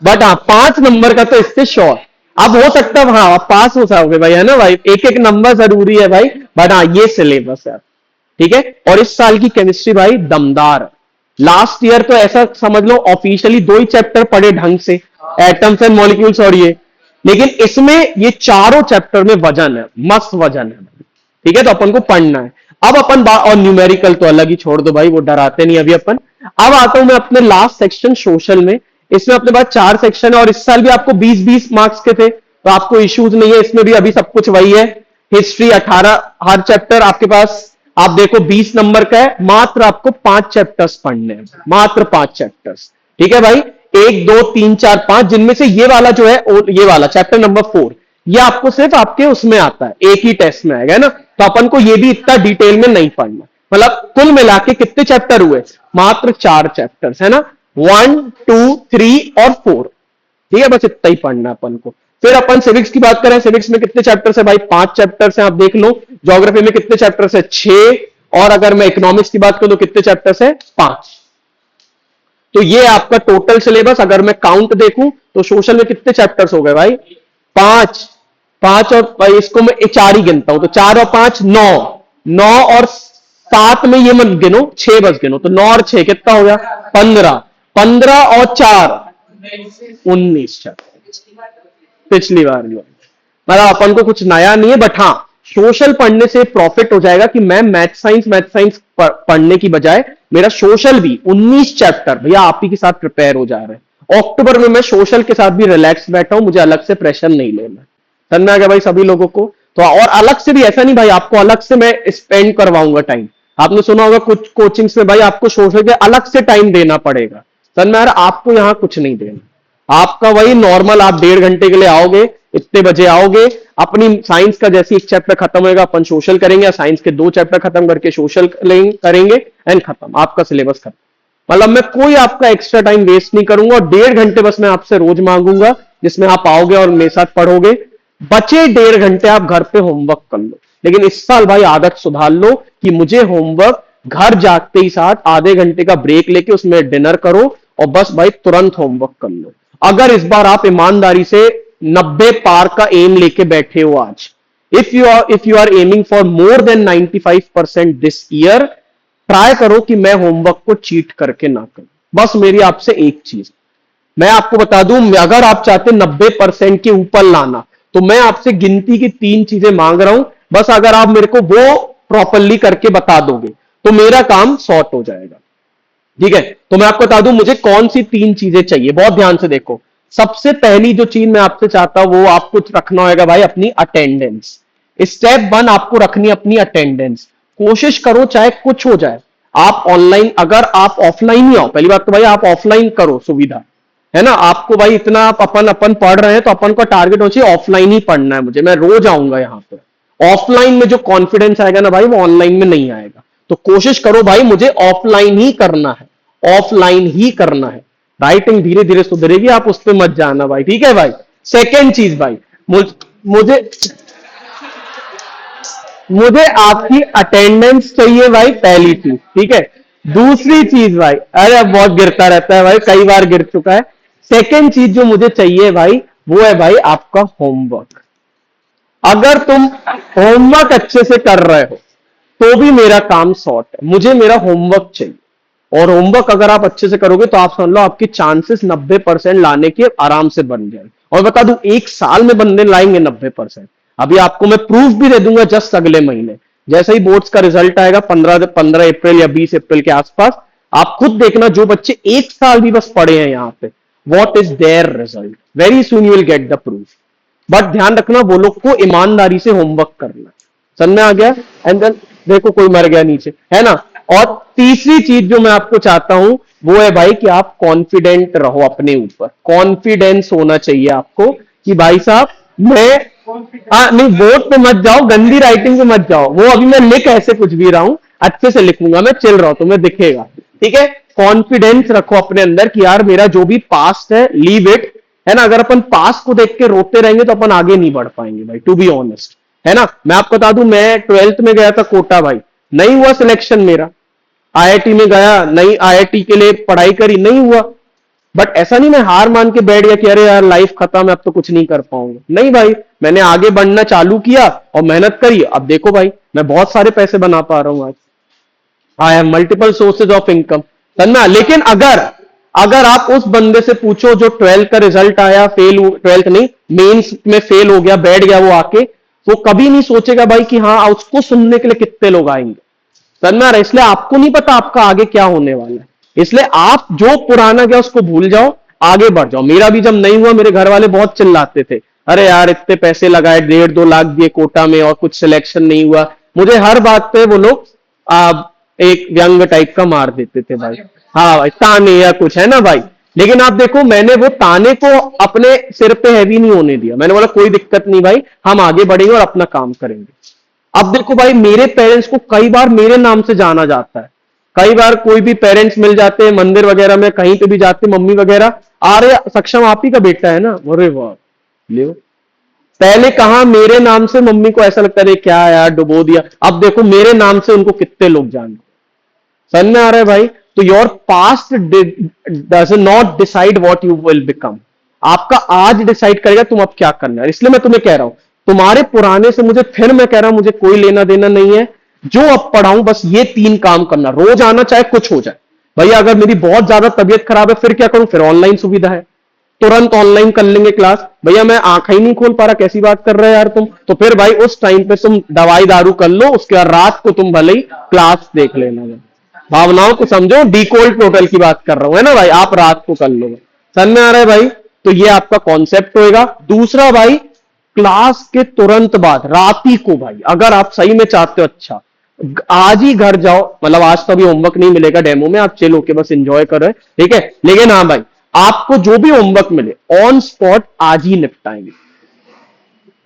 बट हाँ 5 नंबर का तो इससे श्योर। अब हो सकता है हाँ आप पास हो जाओगे भाई, है ना भाई, एक एक नंबर जरूरी है भाई, बट हाँ ये सिलेबस है। ठीक है, और इस साल की केमिस्ट्री भाई दमदार है। लास्ट ईयर तो ऐसा समझ लो ऑफिशियली 2 ही चैप्टर पढ़े ढंग से, एटम्स एंड मॉलिक्यूल्स और ये, लेकिन इसमें ये चारों चैप्टर में वजन है, मस्त वजन है। ठीक है, तो अपन को पढ़ना है। अब अपन और न्यूमेरिकल तो अलग ही छोड़ दो भाई, वो डराते नहीं अभी अपन। अब आता हूं मैं अपने लास्ट सेक्शन सोशल में। इसमें अपने पास 4 सेक्शन है और इस साल भी आपको 20-20 मार्क्स के थे, तो आपको इश्यूज नहीं है इसमें भी, अभी सब कुछ वही है। हिस्ट्री 18, हर चैप्टर आपके पास आप देखो 20 नंबर का है, मात्र आपको 5 चैप्टर्स पढ़ने हैं, मात्र 5 चैप्टर्स। ठीक है भाई, 1 2 3 4 5, जिनमें से ये वाला जो है, ये वाला चैप्टर नंबर 4, ये आपको सिर्फ आपके उसमें आता है, एक ही टेस्ट में आएगा ना, तो अपन को ये भी इतना डिटेल में नहीं पढ़ना। मतलब कुल मिला के कितने चैप्टर हुए, मात्र 4 चैप्टर्स, है ना, 1 2 3 और 4। ठीक है, बस इतना ही पढ़ना है अपन को। फिर अपन सिविक्स की बात करें, सिविक्स में कितने चैप्टर्स है भाई, 5 चैप्टर्स हैं, आप देख लो। ज्योग्राफी में कितने चैप्टर्स है, 6। और अगर मैं इकोनॉमिक्स की बात करूं तो कितने चैप्टर्स है, 5। तो ये आपका टोटल सिलेबस। अगर मैं काउंट देखूं तो सोशल में कितने चैप्टर्स हो गए भाई, 5। 5 और भाई इसको मैं 4 ही गिनता हूं, तो 4 और 5 9, 9 और 7 में ये मत गिनो, 6 बस गिनो, तो 9 और 6 कितना हो गया, 15। 15 और 4 19 चैप्टर, पिछली बार जो मतलब अपन को कुछ नया नहीं है, बट हाँ सोशल पढ़ने से प्रॉफिट हो जाएगा कि मैं मैथ साइंस पढ़ने की बजाय मेरा सोशल भी 19 चैप्टर भैया आप ही के साथ प्रिपेयर हो जा रहे हैं। अक्टूबर में मैं सोशल के साथ भी रिलैक्स बैठा हूं, मुझे अलग से प्रेशर नहीं लेना। समझ में आ गया भाई सभी लोगों को। तो और अलग से भी ऐसा नहीं भाई आपको अलग से मैं स्पेंड करवाऊंगा टाइम। आपने सुना होगा कुछ कोचिंग्स में भाई आपको सोशल के अलग से टाइम देना पड़ेगा, समझ में आ रहा, आपको यहां कुछ नहीं देना। आपका वही नॉर्मल, आप 1.5 घंटे के लिए आओगे, इतने बजे आओगे, अपनी साइंस का जैसे एक चैप्टर खत्म होगा अपन सोशल करेंगे, या साइंस के 2 चैप्टर खत्म करके सोशल करेंगे, एंड खत्म, आपका सिलेबस खत्म। मतलब मैं कोई आपका एक्स्ट्रा टाइम वेस्ट नहीं करूंगा, और 1.5 घंटे बस मैं आपसे रोज मांगूंगा, जिसमें आप आओगे और मेरे साथ पढ़ोगे। बचे 1.5 घंटे आप घर पे होमवर्क कर लो, लेकिन इस साल भाई आदत सुधार लो कि मुझे होमवर्क घर जाते ही साथ आधे घंटे का ब्रेक लेके उसमें डिनर करो, और बस भाई तुरंत होमवर्क कर लो। अगर इस बार आप ईमानदारी से 90 पार का एम लेके बैठे हो आज, if you are aiming for more than 95% this year, try करो कि मैं होमवर्क को चीट करके ना करूं। बस मेरी आपसे एक चीज मैं आपको बता दूं, अगर आप चाहते 90% के ऊपर लाना, तो मैं आपसे गिनती की 3 चीजें मांग रहा हूं। बस अगर आप मेरे को वो प्रॉपरली करके बता दोगे तो मेरा काम सॉर्ट हो जाएगा। ठीक है, तो मैं आपको बता दूं मुझे कौन सी 3 चीजें चाहिए, बहुत ध्यान से देखो। सबसे पहली जो चीज मैं आपसे चाहता हूं वो आपको रखना होगा भाई अपनी अटेंडेंस। स्टेप 1 आपको रखनी अपनी अटेंडेंस। कोशिश करो चाहे कुछ हो जाए, आप ऑनलाइन, अगर आप ऑफलाइन ही आओ, पहली बात तो भाई आप ऑफलाइन करो, सुविधा है ना आपको भाई, इतना आप अपन पढ़ रहे हैं तो अपन का टारगेट हो चाहिए ऑफलाइन ही पढ़ना है मुझे, मैं रोज आऊंगा यहाँ पे। ऑफलाइन में जो कॉन्फिडेंस आएगा ना भाई वो ऑनलाइन में नहीं आएगा। तो कोशिश करो भाई मुझे ऑफलाइन ही करना है, ऑफलाइन ही करना है। राइटिंग धीरे धीरे सुधरेगी, आप उस पर मत जाना भाई, ठीक है भाई। सेकेंड चीज भाई, मुझे मुझे आपकी अटेंडेंस चाहिए भाई, पहली चीज, ठीक है। दूसरी चीज भाई, अरे अब बहुत गिरता रहता है भाई, कई बार गिर चुका है। सेकेंड चीज जो मुझे चाहिए भाई वो है भाई आपका होमवर्क। अगर तुम होमवर्क अच्छे से कर रहे हो तो भी मेरा काम सॉर्ट है, मुझे मेरा होमवर्क चाहिए। और होमवर्क अगर आप अच्छे से करोगे तो आप समझ लो आपकी चांसेस 90% लाने के आराम से बन जाए। और बता दूं 1 साल में बनने लाएंगे 90%। अभी आपको मैं प्रूफ भी दे दूंगा जस्ट अगले महीने, जैसे ही बोर्ड्स का रिजल्ट आएगा 15 अप्रैल या 20 अप्रैल के आसपास, आप खुद देखना जो बच्चे 1 साल भी बस पढ़े हैं यहाँ पे, what is there result, very soon you will get the proof. But ध्यान रखना वो लोग को ईमानदारी से होमवर्क करना। समझ में आ गया। एंड देन देखो कोई मर गया नीचे, है ना। और तीसरी चीज जो मैं आपको चाहता हूं वो है भाई कि आप कॉन्फिडेंट रहो अपने ऊपर, कॉन्फिडेंस होना चाहिए आपको कि भाई साहब मैं नहीं वोट पे मत जाओ, गंदी राइटिंग पे मत जाओ, वो अभी मैं लिख ऐसे कुछ भी रहा हूं, अच्छे से लिखूंगा, मैं चिल रहा हूं, तुम्हें दिखेगा, ठीक है। कॉन्फिडेंस रखो अपने अंदर कि यार मेरा जो भी पास्ट है लीव इट, है ना। अगर अपन पास्ट को देख के रोते रहेंगे तो अपन आगे नहीं बढ़ पाएंगे भाई, टू बी ऑनेस्ट, है ना। मैं आपको बता दूं मैं 12th में गया था कोटा भाई, नहीं हुआ सिलेक्शन मेरा। आईआईटी में गया, नहीं आईआईटी के लिए पढ़ाई करी, नहीं हुआ। बट ऐसा नहीं मैं हार मान के बैठ गया कि अरे यार लाइफ खत्म है, अब तो कुछ नहीं कर पाऊंगा। नहीं भाई, मैंने आगे बढ़ना चालू किया और मेहनत करी, अब देखो भाई मैं बहुत सारे पैसे बना पा रहा हूं आज। I have multiple sources of income. समझना। लेकिन अगर अगर आप उस बंदे से पूछो जो 12th का रिजल्ट आया, फेल, 12th नहीं, मेंस में फेल हो गया, बैठ गया वो आके, वो कभी नहीं सोचेगा भाई कि हाँ उसको सुनने के लिए कितने लोग आएंगे। समझना रहा। इसलिए आपको नहीं पता आपका आगे क्या होने वाला है। इसलिए आप जो पुराना गया उसको भूल जाओ, आगे बढ़ जाओ। मेरा भी जब नहीं हुआ, मेरे घर वाले बहुत चिल्लाते थे, अरे यार इतने पैसे लगाए, 1.5-2 लाख दिए कोटा में और कुछ सिलेक्शन नहीं हुआ। मुझे हर बात पे वो लोग एक व्यंग टाइप का मार देते थे भाई। हाँ भाई, ताने या कुछ है ना भाई। लेकिन आप देखो, मैंने वो ताने को अपने सिर पे हैवी नहीं होने दिया। मैंने बोला कोई दिक्कत नहीं भाई, हम आगे बढ़ेंगे और अपना काम करेंगे। अब देखो भाई, मेरे पेरेंट्स को कई बार मेरे नाम से जाना जाता है। कई बार कोई भी पेरेंट्स मिल जाते हैं मंदिर वगैरह में, कहीं पे भी जाते, मम्मी वगैरह, अरे सक्षम आप ही का बेटा है ना, अरे वाह ले। पहले कहा मेरे नाम से मम्मी को ऐसा लगता है क्या यार डुबो दिया, अब देखो मेरे नाम से उनको कितने लोग जानते। समझ में आ रहा है भाई। तो your past does not decide what you will become. आपका आज डिसाइड करेगा तुम अब क्या करना है। इसलिए मैं तुम्हें कह रहा हूं, तुम्हारे पुराने से मुझे फिर मैं कह रहा हूं मुझे कोई लेना देना नहीं है। जो अब पढ़ाऊं बस ये 3 काम करना, रोज आना चाहे कुछ हो जाए। भैया अगर मेरी बहुत ज्यादा तबीयत खराब है फिर क्या करूं, फिर ऑनलाइन सुविधा है, तुरंत ऑनलाइन कर लेंगे क्लास। भैया मैं आंखें ही नहीं खोल पा रहा, कैसी बात कर रहे हैं यार तुम, तो फिर भाई उस टाइम पे तुम दवाई दारू कर लो, उसके बाद रात को तुम भले ही क्लास देख लेना। भावनाओं को समझो, डीकोल्ड टोटल की बात कर रहा हूं, है ना भाई। आप रात को कर लो। समझ में आ रहा है भाई। तो ये आपका कॉन्सेप्ट होएगा। दूसरा भाई, क्लास के तुरंत बाद रात ही को भाई, अगर आप सही में चाहते हो अच्छा, आज ही घर जाओ। मतलब आज तो अभी होमवर्क नहीं मिलेगा डेमो में, आप चिल होके बस एंजॉय कर रहे हैं, ठीक है। लेकिन हाँ भाई, आपको जो भी होमवर्क मिले ऑन स्पॉट आज ही निपटाएंगे।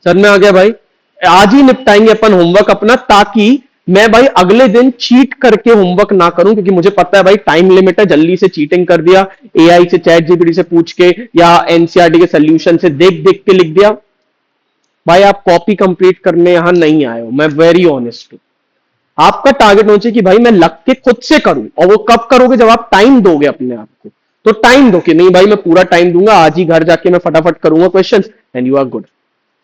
समझ में आ गया भाई। आज ही निपटाएंगे अपन होमवर्क अपना, ताकि मैं भाई अगले दिन चीट करके होमवर्क ना करूं, क्योंकि मुझे पता है भाई टाइम लिमिट है। जल्दी से चीटिंग कर दिया, एआई से, चैट जीपीटी से पूछ के या एनसीईआरटी के सोल्यूशन से देख देख के लिख दिया, भाई आप कॉपी कंप्लीट करने यहां नहीं आए हो। मैं वेरी ऑनेस्ट हूं। आपका टारगेट होना चाहिए कि भाई मैं लग के खुद से करूं। और वो कब करोगे, जब आप टाइम दोगे अपने आप को। तो टाइम दो कि नहीं भाई मैं पूरा टाइम दूंगा, आज ही घर जाके मैं फटाफट करूंगा question, and you are good.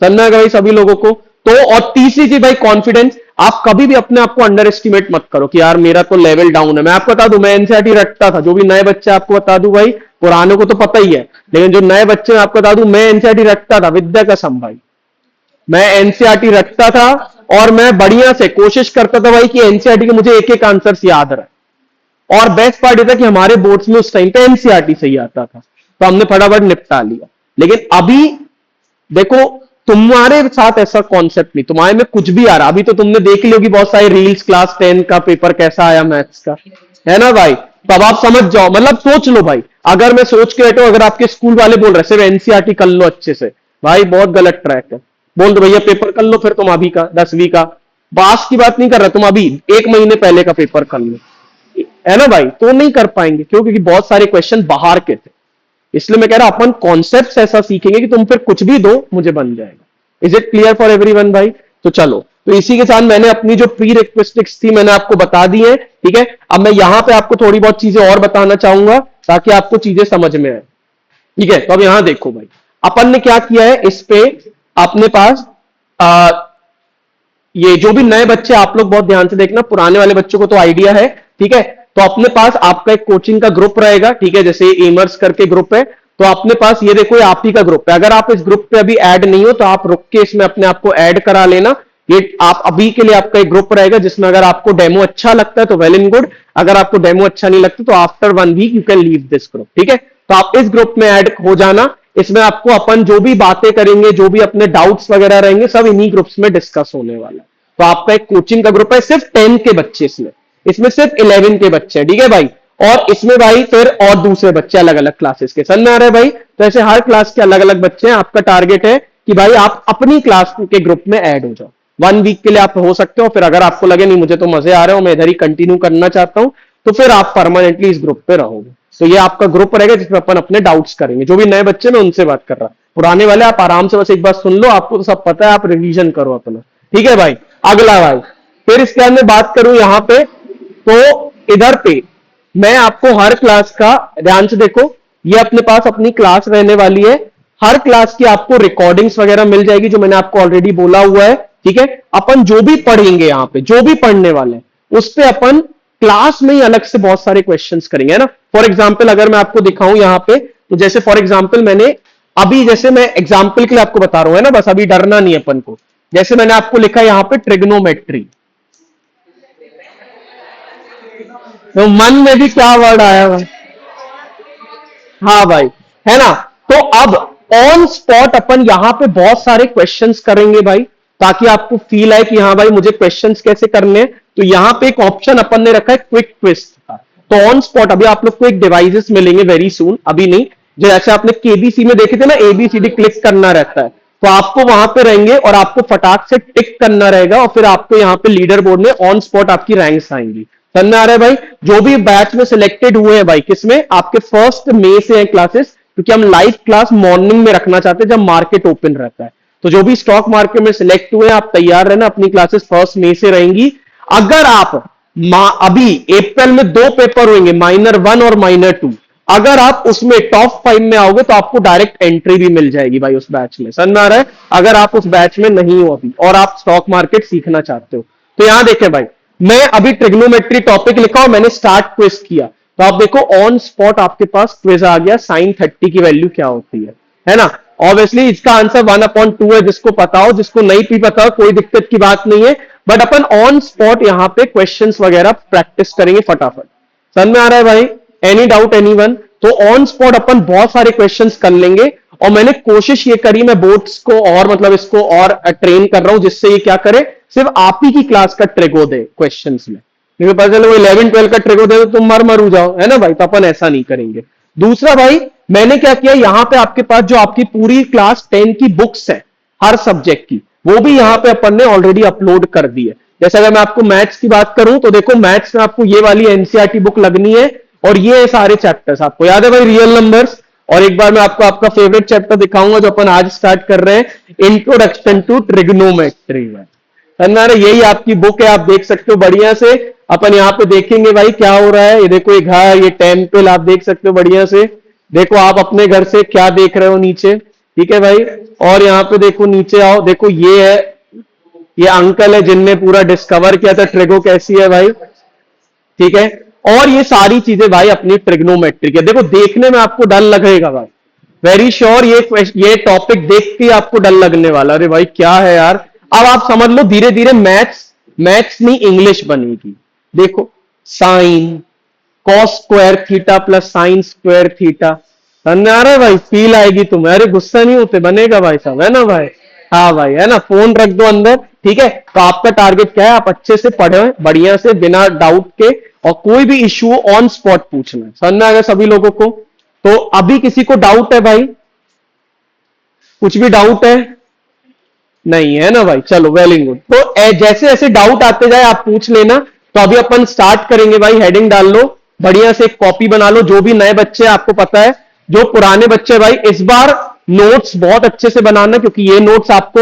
समझना है भाई सभी लोगों को। तो और तीसरी चीज भाई, कॉन्फिडेंस। आप कभी भी अपने आप को अंडर एस्टिमेट मत करो कि यार मेरा तो लेवल डाउन है। मैं आपको बता दूं, मैं एनसीईआरटी रटता था। जो भी नए बच्चे, आपको बता दूं भाई, पुराने को तो पता ही है, लेकिन जो नए बच्चे, मैं आपको बता दूं, मैं एनसीईआरटी रटता था, विद्या कसम भाई। मैं एनसीईआरटी रखता था और मैं बढ़िया से कोशिश करता था भाई कि एनसीईआरटी के मुझे एक एक आंसर याद रहे। और बेस्ट पार्ट ये था कि हमारे बोर्ड्स में उस टाइम पे एनसीईआरटी से ही आता था, तो हमने फटाफट निपटा लिया। लेकिन अभी देखो, तुम्हारे साथ ऐसा कॉन्सेप्ट नहीं, तुम्हारे में कुछ भी आ रहा। अभी तो तुमने देख ली होगी बहुत सारी रील्स, क्लास 10 का पेपर कैसा आया मैथ्स का, है ना भाई। तो अब आप समझ जाओ, मतलब सोच लो भाई। अगर मैं सोच के बैठो, अगर आपके स्कूल वाले बोल रहे सिर्फ एनसीईआरटी कर लो अच्छे से, भाई बहुत गलत ट्रैक है। बोल दो भैया पेपर कर लो, फिर तुम अभी का 10वीं का, पास की बात नहीं कर रहा, तुम अभी 1 महीने पहले का पेपर कर लो, है ना भाई। तो नहीं कर पाएंगे, क्यों? क्योंकि बहुत सारे क्वेश्चन बाहर के थे। इसलिए मैं कह रहा अपन कॉन्सेप्ट ऐसा सीखेंगे कि तुम फिर कुछ भी दो मुझे बन जाएगा। Is it clear for everyone भाई? तो चलो, तो इसी के साथ मैंने अपनी जो प्री रिक्वेस्टिक्स थी मैंने आपको बता दी है, ठीक है। अब मैं यहां पे आपको थोड़ी बहुत चीजें और बताना चाहूंगा ताकि आपको चीजें समझ में आए, ठीक है। तो अब यहां देखो भाई, अपन ने क्या किया है इस पे अपने पास, ये जो भी नए बच्चे, आप लोग बहुत ध्यान से देखना, पुराने वाले बच्चों को तो आइडिया है, ठीक है। तो अपने पास आपका एक कोचिंग का ग्रुप रहेगा, ठीक है, जैसे एमर्स करके ग्रुप है। तो अपने पास ये देखो, ये आप ही का ग्रुप है। अगर आप इस ग्रुप पे अभी ऐड नहीं हो तो आप रुक के इसमें अपने आप को ऐड करा लेना। ये आप अभी के लिए आपका एक ग्रुप रहेगा, जिसमें अगर आपको डेमो अच्छा लगता है तो वेल एंड गुड, अगर आपको डेमो अच्छा नहीं लगता तो after 1 week you can leave this group, ठीक है। तो आप इस ग्रुप में ऐड हो जाना। इसमें आपको अपन जो भी बातें करेंगे, जो भी अपने डाउट्स वगैरह रहेंगे, सब इन्हीं ग्रुप्स में डिस्कस होने वाला है। तो आपका एक कोचिंग का ग्रुप है, सिर्फ 10 के बच्चे इसमें, इसमें सिर्फ 11 के बच्चे हैं, ठीक है भाई। और इसमें भाई फिर और दूसरे बच्चे अलग अलग क्लासेस के, समझ में आ रहे हैं भाई। तो ऐसे हर क्लास के अलग अलग बच्चे हैं। आपका टारगेट है कि भाई आप अपनी क्लास के ग्रुप में ऐड हो जाओ। 1 वीक के लिए आप हो सकते हो, फिर अगर आपको लगे नहीं मुझे तो मजे आ रहे हो, मैं इधर ही कंटिन्यू करना चाहता हूं, तो फिर आप परमानेंटली इस ग्रुप पे रहोगे। तो ये आपका ग्रुप रहेगा जिसमें अपन अपने डाउट्स करेंगे। जो भी नए बच्चे मैं उनसे बात कर रहा, पुराने वाले आप आराम से बस एक बार सुन लो, आपको तो सब पता है, आप रिवीजन करो अपना, ठीक है भाई। अगला भाई, फिर इसके बाद में बात करूं यहां पे, तो इधर पे मैं आपको हर क्लास का, ध्यान से देखो, ये अपने पास अपनी क्लास रहने वाली है। हर क्लास की आपको रिकॉर्डिंग्स वगैरह मिल जाएगी, जो मैंने आपको ऑलरेडी बोला हुआ है। ठीक है, अपन जो भी पढ़ेंगे यहां पे, जो भी पढ़ने वाले हैं, उस पे अपन क्लास में ही अलग से बहुत सारे क्वेश्चंस करेंगे, है ना। फॉर एग्जांपल अगर मैं आपको दिखाऊं यहां पे, तो जैसे फॉर एग्जांपल मैंने अभी, जैसे मैं एग्जांपल के लिए आपको बता रहा हूं, है ना, बस अभी डरना नहीं है अपन को। जैसे मैंने आपको लिखा यहां पे ट्रिग्नोमेट्री, तो मन में भी क्या वर्ड आया भाई? हाँ भाई, है ना। तो अब ऑन स्पॉट अपन यहां पे बहुत सारे क्वेश्चंस करेंगे भाई, ताकि आपको फील आए कि हाँ भाई मुझे क्वेश्चंस कैसे करने हैं। तो यहां पे एक ऑप्शन अपन ने रखा है क्विक ट्विस्ट का। तो ऑन स्पॉट अभी आप लोग को एक डिवाइसेस मिलेंगे वेरी सून, अभी नहीं, जैसे आपने केबीसी में देखे थे ना, एबीसीडी क्लिक करना रहता है, तो आपको वहां पे रहेंगे और आपको फटाक से टिक करना रहेगा, और फिर आपको यहाँ पे लीडर बोर्ड में ऑन स्पॉट आपकी रैंक्स आएंगी। समझ में आ रहा है भाई? जो भी बैच में सिलेक्टेड हुए हैं भाई, किसमें, आपके 1 मई से है क्लासेस, क्योंकि हम लाइव क्लास मॉर्निंग में रखना चाहते हैं जब मार्केट ओपन रहता है। तो जो भी स्टॉक मार्केट में सिलेक्ट हुए, आप तैयार रहना, अपनी क्लासेस 1 मई से रहेंगी। अगर आप अभी अप्रैल में 2 पेपर होंगे, माइनर 1 और माइनर 2, अगर आप उसमें टॉप 5 में आओगे तो आपको डायरेक्ट एंट्री भी मिल जाएगी भाई उस बैच में। समझ में आ रहा है? अगर आप उस बैच में नहीं हो अभी और आप स्टॉक मार्केट सीखना चाहते हो, तो यहां देखें भाई, मैं अभी ट्रिग्नोमेट्री टॉपिक लिखा और मैंने स्टार्ट क्विज किया, तो आप देखो ऑन स्पॉट आपके पास क्विज आ गया, sin 30 की वैल्यू क्या होती है ना। ऑब्वियसली इसका आंसर 1/2 है, जिसको पता हो, जिसको नहीं भी पता हो कोई दिक्कत की बात नहीं है, बट अपन ऑन स्पॉट यहां पे क्वेश्चंस वगैरह प्रैक्टिस करेंगे फटाफट। समझ में आ रहा है भाई? Any doubt anyone? तो ऑन स्पॉट अपन बहुत सारे क्वेश्चंस कर लेंगे, और मैंने कोशिश ये करी, मैं बोर्ड्स को और मतलब इसको और ट्रेन कर रहा हूं, जिससे ये क्या करे, सिर्फ आप ही की क्लास का ट्रिगो दे क्वेश्चंस में। क्योंकि पता चले वो 11-12 का ट्रिगो दे तो तुम मर जाओ, है ना भाई? तो अपन ऐसा नहीं करेंगे। दूसरा भाई, मैंने क्या किया, यहां पे आपके पास जो आपकी पूरी क्लास 10 की बुक्स है हर सब्जेक्ट की, वो भी यहां पे अपन ने ऑलरेडी अपलोड कर दी है। जैसे अगर मैं आपको मैथ्स की बात करूं, तो देखो मैथ्स में आपको ये वाली एनसीईआरटी बुक लगनी है, और ये सारे चैप्टर्स आपको याद है भाई, रियल नंबर्स। और एक बार मैं आपको आपका फेवरेट चैप्टर दिखाऊंगा जो अपन आज स्टार्ट कर रहे हैं, इंट्रोडक्शन टू ट्रिग्नोमेट्री। यही आपकी बुक है, आप देख सकते हो बढ़िया से। अपन यहाँ पे देखेंगे भाई क्या हो रहा है, ये देखो ये घर, ये टेम्पल आप देख सकते हो बढ़िया से। देखो आप अपने घर से क्या देख रहे हो नीचे, ठीक है भाई। और यहाँ पे देखो नीचे आओ, देखो ये है, ये अंकल है जिनने पूरा डिस्कवर किया था ट्रिगो कैसी है भाई, ठीक है। और ये सारी चीजें भाई अपनी ट्रिग्नोमेट्रिक है। देखो देखने में आपको डर लगेगा भाई, वेरी श्योर ये टॉपिक देख के आपको डर लगने वाला, अरे भाई क्या है यार। अब आप समझ लो धीरे धीरे मैथ्स, मैथ्स नहीं इंग्लिश बनेगी। देखो sine cos square theta plus sine square theta, समझ आ रहा है भाई? फील आएगी तुम्हें, अरे गुस्सा नहीं होते, बनेगा भाई साहब, है ना भाई? हाँ भाई, है ना। फोन रख दो अंदर, ठीक है। तो आपका टारगेट क्या है, आप अच्छे से पढ़े बढ़िया से बिना डाउट के, और कोई भी इश्यू ऑन स्पॉट पूछना है। समझ में आ गया सभी लोगों को? तो अभी किसी को डाउट है भाई? कुछ भी डाउट है? नहीं है ना भाई? चलो वेरी गुड। तो जैसे जैसे डाउट आते जाए आप पूछ लेना। तो अभी अपन स्टार्ट करेंगे भाई, हेडिंग डाल लो बढ़िया से, एक कॉपी बना लो। जो भी नए बच्चे, आपको पता है जो पुराने बच्चे भाई, इस बार नोट्स बहुत अच्छे से बनाना, क्योंकि ये नोट्स आपको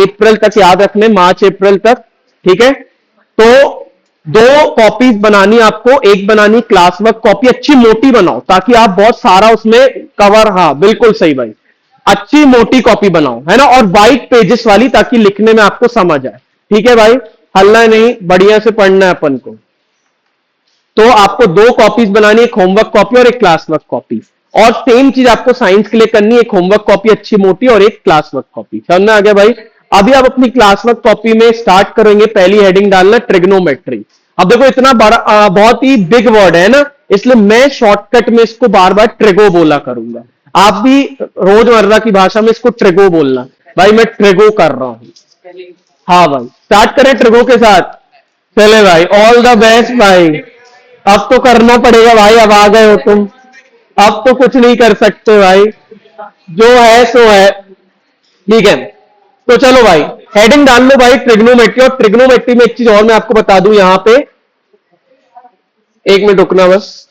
अप्रैल तक याद रखने, मार्च अप्रैल तक, ठीक है। तो 2 कॉपीज बनानी आपको, एक बनानी क्लास वर्क कॉपी, अच्छी मोटी बनाओ ताकि आप बहुत सारा उसमें कवर, हाँ बिल्कुल सही भाई, अच्छी मोटी कॉपी बनाओ, है ना, और व्हाइट पेजेस वाली, ताकि लिखने में आपको समझ आए, ठीक है भाई? हल्ला नहीं, बढ़िया से पढ़ना है अपन को। तो आपको 2 कॉपीज बनानी, एक होमवर्क कॉपी और एक क्लास वर्क कॉपी। और सेम चीज आपको साइंस के लिए करनी है, एक होमवर्क कॉपी अच्छी मोटी और एक क्लास वर्क कॉपी। समझ में आ गया भाई? अभी आप अपनी क्लास वर्क कॉपी में स्टार्ट करेंगे, पहली हेडिंग डालना ट्रिग्नोमेट्री। अब देखो इतना बड़ा बहुत ही बिग वर्ड है ना, इसलिए मैं शॉर्टकट में इसको बार बार ट्रिगो बोला करूंगा। आप भी रोजमर्रा की भाषा में इसको ट्रिगो बोलना। भाई मैं ट्रिगो कर रहा हूं। हाँ भाई, स्टार्ट करें ट्रिगो के साथ। चले भाई, ऑल द बेस्ट भाई। अब तो करना पड़ेगा भाई, अब आ गए हो तुम, अब तो कुछ नहीं कर सकते भाई, जो है सो है, ठीक है। तो चलो भाई हेडिंग डाल लो भाई ट्रिग्नोमेट्री। और ट्रिग्नोमेट्री में एक चीज और मैं आपको बता दूं यहां पे, 1 मिनट रुकना बस।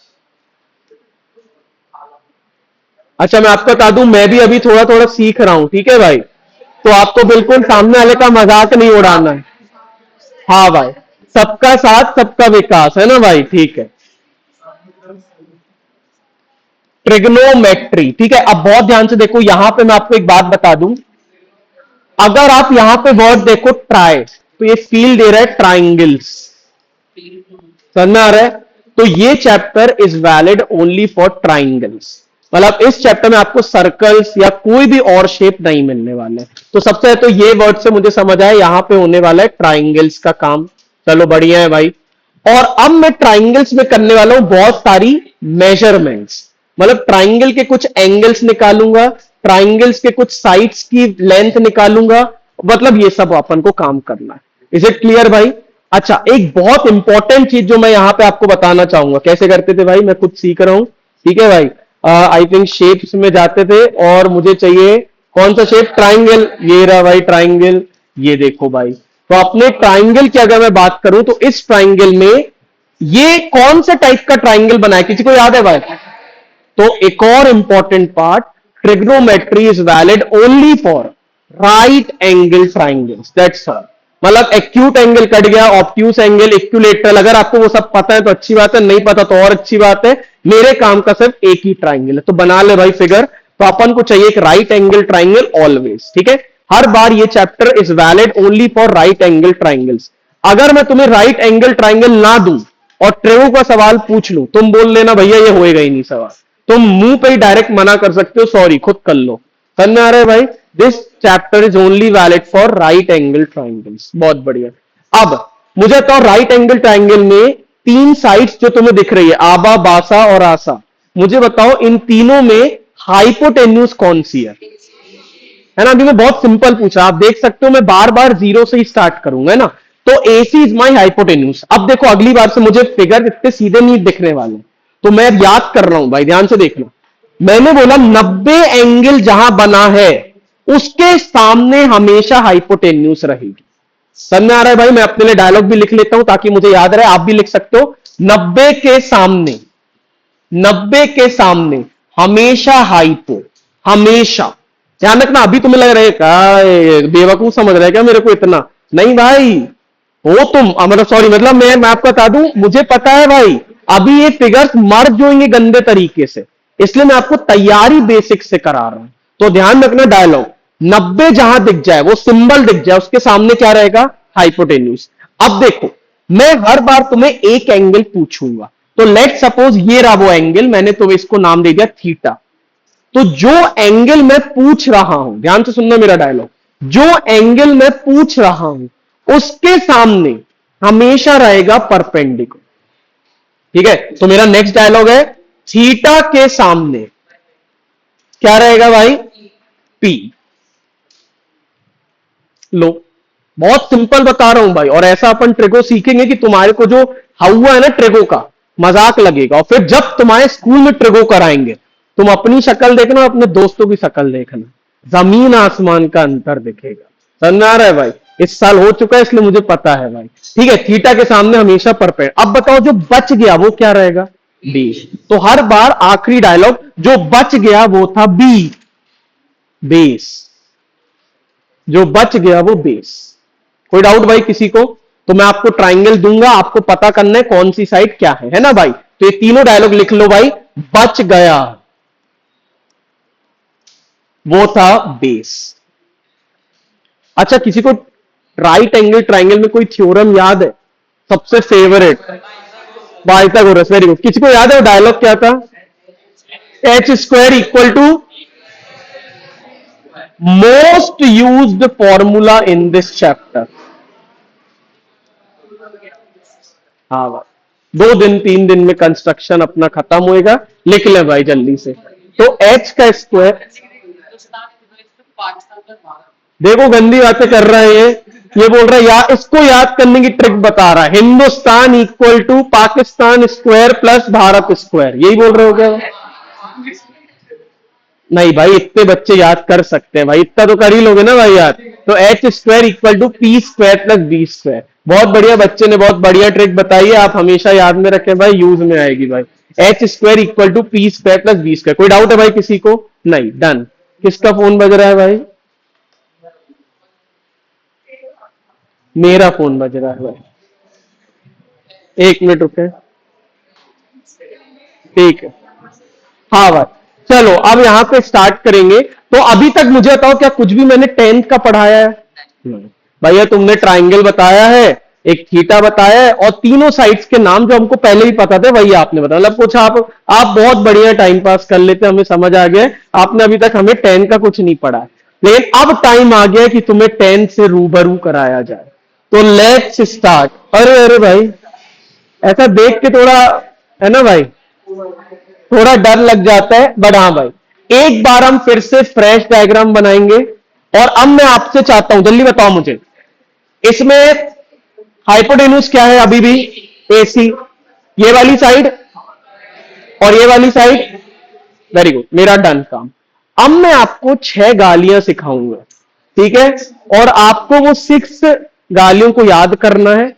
अच्छा मैं आपको बता दूं, मैं भी अभी थोड़ा थोड़ा सीख रहा हूं, ठीक है भाई? तो आपको बिल्कुल सामने वाले का मजाक नहीं उड़ाना है। हाँ भाई, सबका साथ सबका विकास, है ना भाई? ठीक है। ट्रिग्नोमेट्री, ठीक है। अब बहुत ध्यान से देखो, यहां पे मैं आपको एक बात बता दूं, अगर आप यहां पे वर्ड देखो ट्राई, तो ये फील दे रहा है ट्राइंगल्स, समझ में आ रहा है? तो ये chapter is valid only for triangles, मतलब इस चैप्टर में आपको सर्कल्स या कोई भी और शेप नहीं मिलने वाले। तो सबसे पहले तो ये वर्ड से मुझे समझ आया यहां पे होने वाला है ट्राइंगल्स का काम, चलो बढ़िया है भाई। और अब मैं ट्राइंगल्स में करने वाला हूं बहुत सारी मेजरमेंट्स, मतलब ट्राइंगल के कुछ एंगल्स निकालूंगा, ट्राइंगल्स के कुछ साइड्स की लेंथ निकालूंगा, मतलब ये सब अपन को काम करना है। इज इट क्लियर भाई? अच्छा, एक बहुत इंपॉर्टेंट चीज जो मैं यहां पे आपको बताना चाहूंगा, कैसे करते थे भाई, मैं खुद सीख रहा हूं, ठीक है भाई। आई थिंक शेप्स में जाते थे और मुझे चाहिए कौन सा शेप, ट्राइंगल, ये रहा भाई ट्राइंगल, ये देखो भाई। तो अपने ट्राइंगल की अगर मैं बात करूं तो इस ट्राइंगल में ये कौन सा टाइप का ट्राइंगल बना है, किसी को याद है भाई? तो एक और important part, trigonometry is valid only for right angle triangles, that's all. मतलब एक्यूट एंगल कट गया, ऑब्ट्यूस एंगल, इक्विलेटरल, अगर आपको वो सब पता है तो अच्छी बात है, नहीं पता तो और अच्छी बात है। मेरे काम का सिर्फ एक ही ट्राइंगल है, तो बना ले भाई फिगर। तो अपन को चाहिए एक राइट एंगल ट्राइंगल ऑलवेज, ठीक है। हर बार ये chapter is valid only for right angle triangles. अगर मैं तुम्हें राइट एंगल ट्राइंगल ना दूं और ट्रेवो का सवाल पूछ लूं, तुम बोल लेना भैया ये होएगा ही नहीं सवाल, तुम मुंह पे ही डायरेक्ट मना कर सकते हो, सॉरी खुद कर लो। समझ में आ रहा है भाई? This chapter is only valid for right angle triangles. बहुत बढ़िया। अब मुझे तो राइट एंगल ट्राइंगल में तीन साइड्स जो तुम्हें दिख रही है, आबा, बासा और आसा, मुझे बताओ इन तीनों में हाइपोटेन्यूज कौन सी है ना? अभी मैं बहुत सिंपल पूछा, आप देख सकते हो मैं बार बार जीरो से ही स्टार्ट करूंगा, है ना? तो एसी इज माई हाइपोटेन्यूज। अब देखो अगली बार से मुझे फिगर इतने सीधे नहीं दिखने वाले, तो मैं अब याद कर रहा हूं भाई, ध्यान से देखना। मैंने बोला 90 एंगल जहां बना है उसके सामने हमेशा हाइपोटेन्यूज रहेगी। समझ में आ रहा है भाई? मैं अपने लिए डायलॉग भी लिख लेता हूं ताकि मुझे याद रहे, आप भी लिख सकते हो। 90 के सामने, 90 के सामने हमेशा हाइपो, हमेशा। ध्यान रखना, अभी तुम्हें लग रहा है क्या बेवकूफ समझ रहे क्या मेरे को इतना? नहीं भाई, हो तुम, मतलब सॉरी, मतलब मैं आपको बता दूं, मुझे पता है भाई, अभी ये फिगर्स मर जाएंगे गंदे तरीके से, इसलिए मैं आपको तैयारी बेसिक से करा रहा हूं। तो ध्यान रखना डायलॉग, 90 जहां दिख जाए, वो सिंबल दिख जाए, उसके सामने क्या रहेगा, हाइपोटेन्यूज। अब देखो, मैं हर बार तुम्हें एक एंगल पूछूंगा, तो लेट सपोज ये रहा वो एंगल, मैंने तुम्हें इसको नाम दे दिया थीटा। तो जो एंगल मैं पूछ रहा हूं, ध्यान से सुनना मेरा डायलॉग, जो एंगल मैं पूछ रहा हूं उसके सामने हमेशा रहेगा परपेंडिकुलर, ठीक है। तो मेरा नेक्स्ट डायलॉग है, थीटा के सामने क्या रहेगा भाई, पी। लो, बहुत सिंपल बता रहा हूं भाई, और ऐसा अपन ट्रिगो सीखेंगे कि तुम्हारे को जो हुआ है ना ट्रिगो का, मजाक लगेगा। और फिर जब तुम्हारे स्कूल में ट्रिगो कराएंगे, तुम अपनी शक्ल देखना, अपने दोस्तों की शक्ल देखना, जमीन आसमान का अंतर दिखेगा। समझ में आ रहा है भाई? इस साल हो चुका है इसलिए मुझे पता है भाई, ठीक है। थीटा के सामने हमेशा परपेंड। अब बताओ जो बच गया वो क्या रहेगा, बी। तो हर बार आखिरी डायलॉग, जो बच गया वो था बी, बेस। जो बच गया वो बेस। कोई डाउट भाई किसी को? तो मैं आपको ट्राइंगल दूंगा, आपको पता करना है कौन सी साइड क्या है ना भाई? तो ये तीनों डायलॉग लिख लो भाई, बच गया वो था बेस। अच्छा, किसी को राइट एंगल ट्राइंगल में कोई थ्योरम याद है? सबसे फेवरेट, पाइथागोरस, वेरी गुड। किसी को याद है वो डायलॉग क्या था, H square equal to most used formula in this chapter. हाँ भाई, 2 दिन 3 दिन में कंस्ट्रक्शन अपना खत्म होएगा, लिख ले भाई जल्दी से। तो एच का स्क्वायर, देखो गंदी बातें कर रहा है ये बोल रहा है या इसको याद करने की ट्रिक बता रहा है, Hindustan equal to Pakistan square plus Bharat square, यही बोल रहे हो क्या? नहीं भाई, इतने बच्चे याद कर सकते हैं भाई, इतना तो कर ही लोगे ना भाई याद। तो H square equal to P square plus B square. बहुत बढ़िया, बच्चे ने बहुत बढ़िया ट्रिक बताई है, आप हमेशा याद में रखें भाई, यूज में आएगी भाई। H square equal to P square plus B square. कोई डाउट है भाई किसी को? नहीं, डन। किसका फोन बज रहा है भाई? मेरा फोन बज रहा है भाई, 1 मिनट रुके, ठीक है। हाँ भाई, चलो अब यहां पे स्टार्ट करेंगे। तो अभी तक मुझे बताओ, क्या कुछ भी मैंने टेंथ का पढ़ाया है? नहीं। भैया तुमने ट्राइंगल बताया है, एक थीटा बताया है, और तीनों साइड्स के नाम जो हमको पहले ही पता थे वही आपने बताया। मतलब कुछ आप बहुत बढ़िया टाइम पास कर लेते, हमें समझ आ गया। आपने अभी तक हमें टेंथ का कुछ नहीं पढ़ा है, लेकिन अब टाइम आ गया कि तुम्हें टेंथ से रूबरू कराया जाए। तो लेट्स स्टार्ट। अरे अरे भाई, ऐसा देख के थोड़ा, है ना भाई, थोड़ा डर लग जाता है, बट हाँ भाई, एक बार हम फिर से फ्रेश डायग्राम बनाएंगे। और अब मैं आपसे चाहता हूं, जल्दी बताओ मुझे, इसमें हाइपोटेन्यूज क्या है? अभी भी एसी, ये वाली साइड और ये वाली साइड। वेरी गुड, मेरा डन काम। अब मैं आपको 6 गालियां सिखाऊंगा, ठीक है? और आपको वो 6 गालियों को याद करना है।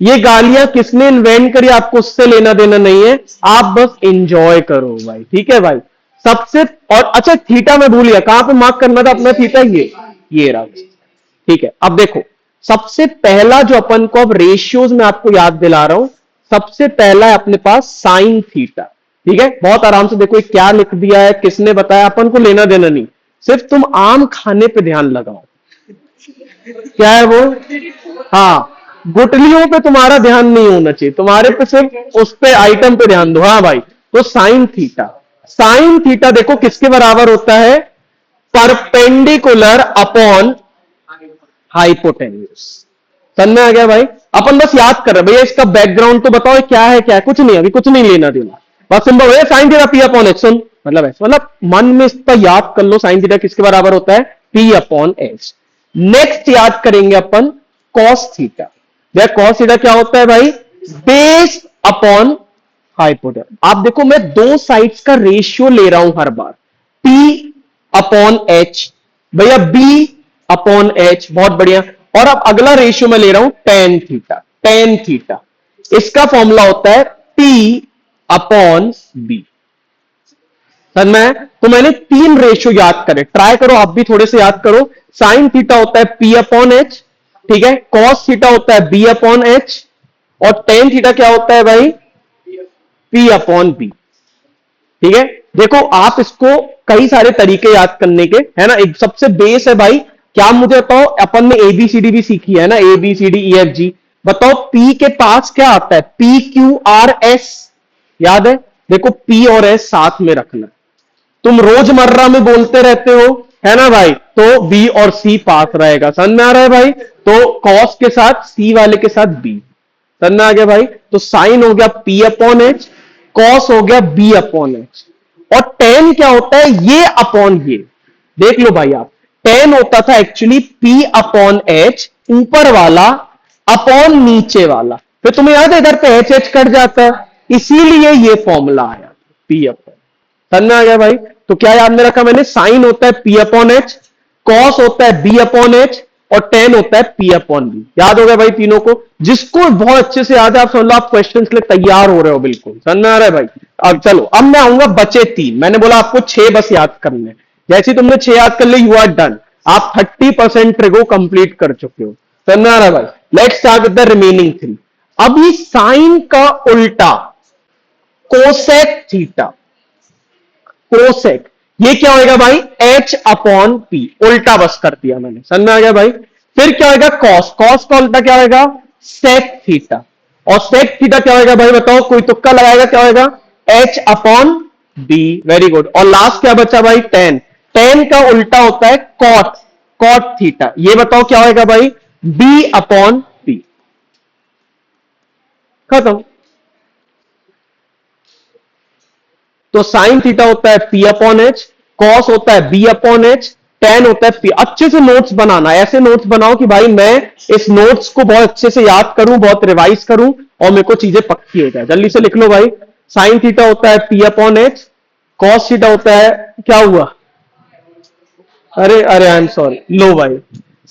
ये गालियां किसने इन्वेंट करी आपको उससे लेना देना नहीं है, आप बस एंजॉय करो भाई, ठीक है भाई? सबसे, और अच्छा थीटा मैं भूल गया, कहां पे मार्क करना था अपना थीटा? ये रहा, ठीक है? अब देखो, सबसे पहला जो अपन को अब रेशियोज में आपको याद दिला रहा हूं, सबसे पहला है अपने पास साइन थीटा, ठीक है? बहुत आराम से देखो, ये क्या लिख दिया है, किसने बताया, अपन को लेना देना नहीं, सिर्फ तुम आम खाने पे ध्यान लगाओ। क्या है वो? हाँ, गुटलियों पे तुम्हारा ध्यान नहीं होना चाहिए, तुम्हारे पे सिर्फ उस पे आइटम पे ध्यान दो। हाँ भाई, तो साइन थीटा, साइन थीटा देखो किसके बराबर होता है? Perpendicular upon hypotenuse. समझ में आ गया भाई? अपन बस याद कर रहे हैं भैया, इसका बैकग्राउंड तो बताओ क्या है, कुछ नहीं, अभी कुछ नहीं लेना देना, बस सिंपल भैया sine theta P upon H. सुन, मतलब ऐसा, मतलब मन में इसका याद कर लो, साइन थीटा किसके बराबर होता है? P upon H. नेक्स्ट याद करेंगे अपन कॉस थीटा। भैया कॉस थीटा क्या होता है भाई? Base upon hypotenuse. आप देखो, मैं दो साइड्स का रेशियो ले रहा हूं हर बार, पी अपॉन एच, भैया बी अपॉन एच, बहुत बढ़िया। और अब अगला रेशियो मैं ले रहा हूं टेन थीटा, टेन थीटा, इसका फॉर्मूला होता है पी अपॉन बी। समझ में? तो मैंने 3 रेशियो याद करे, ट्राई करो आप भी थोड़े से याद करो। साइन थीटा होता है पी अपॉन एच, ठीक है? कॉस थीटा होता है बी अपॉन एच, और टेन थीटा क्या होता है भाई? पी अपॉन बी, ठीक है? देखो, आप इसको कई सारे तरीके याद करने के, है ना? एक सबसे बेस है भाई, क्या मुझे बताओ, अपन ने एबीसीडी भी सीखी है ना, एबीसीडी ई एफ जी। बताओ पी के पास क्या आता है? पी क्यू आर एस, याद है? देखो, पी और एस साथ में रखना, तुम रोजमर्रा में बोलते रहते हो, है ना भाई? तो बी और सी पास रहेगा। समझ में आ रहा है भाई? तो कॉस के साथ सी वाले के साथ बी, समझ में आ गया भाई? तो साइन हो गया पी अपॉन एच, कॉस हो गया बी अपॉन एच, और टेन क्या होता है? ये अपॉन ये। देख लो भाई, आप टेन होता था एक्चुअली पी अपॉन एच, ऊपर वाला अपॉन नीचे वाला, फिर तुम्हें याद है इधर पे एच एच कट जाता, इसीलिए ये फॉर्मूला आया पी अपॉन। समझ में आ गया भाई? तो क्या याद में रखा मैंने? साइन होता है पी अपॉन एच, कॉस होता है बी अपॉन एच, और टेन होता है पी अपॉन बी। याद हो गया भाई तीनों को? जिसको बहुत अच्छे से याद है, आप समझ लो आप क्वेश्चन के लिए तैयार हो रहे हो बिल्कुल। समझ में आ रहा है भाई? अब चलो, अब मैं आऊंगा बचे 3। मैंने बोला आपको 6 बस याद करने, जैसे तुमने 6 याद कर ले, यू आर डन, आप 30% ट्रिगो कंप्लीट कर चुके हो। समझ में आ रहा है भाई? Let's start with the remaining 3। अभी साइन का उल्टा कोसेक थीटा, कोसेक, ये क्या होगा भाई? एच अपॉन पी, उल्टा बस कर दिया मैंने। समझ में आ गया भाई? फिर क्या होगा? कॉस, कॉस का उल्टा क्या होगा? सेक थीटा, और सेक थीटा क्या होगा भाई? बताओ, कोई तुक्का लगाएगा, क्या होगा? H upon B. Very good. और लास्ट क्या बचा भाई? टेन, टेन का उल्टा होता है कॉट, कॉट थीटा, ये बताओ क्या होगा भाई? B upon P. खत्म। तो साइन थीटा होता है पी अपॉन एच, कॉस होता है बी अपॉन एच, टेन होता है पी। अच्छे से नोट्स बनाना, ऐसे नोट्स बनाओ कि भाई मैं इस नोट्स को बहुत अच्छे से याद करूं, बहुत रिवाइज करूं, और मेरे को चीजें पक्की हो जाए। जल्दी से लिख लो भाई। साइन थीटा होता है P upon H, cos theta होता है, क्या हुआ? अरे अरे, आई एम सॉरी, लो भाई,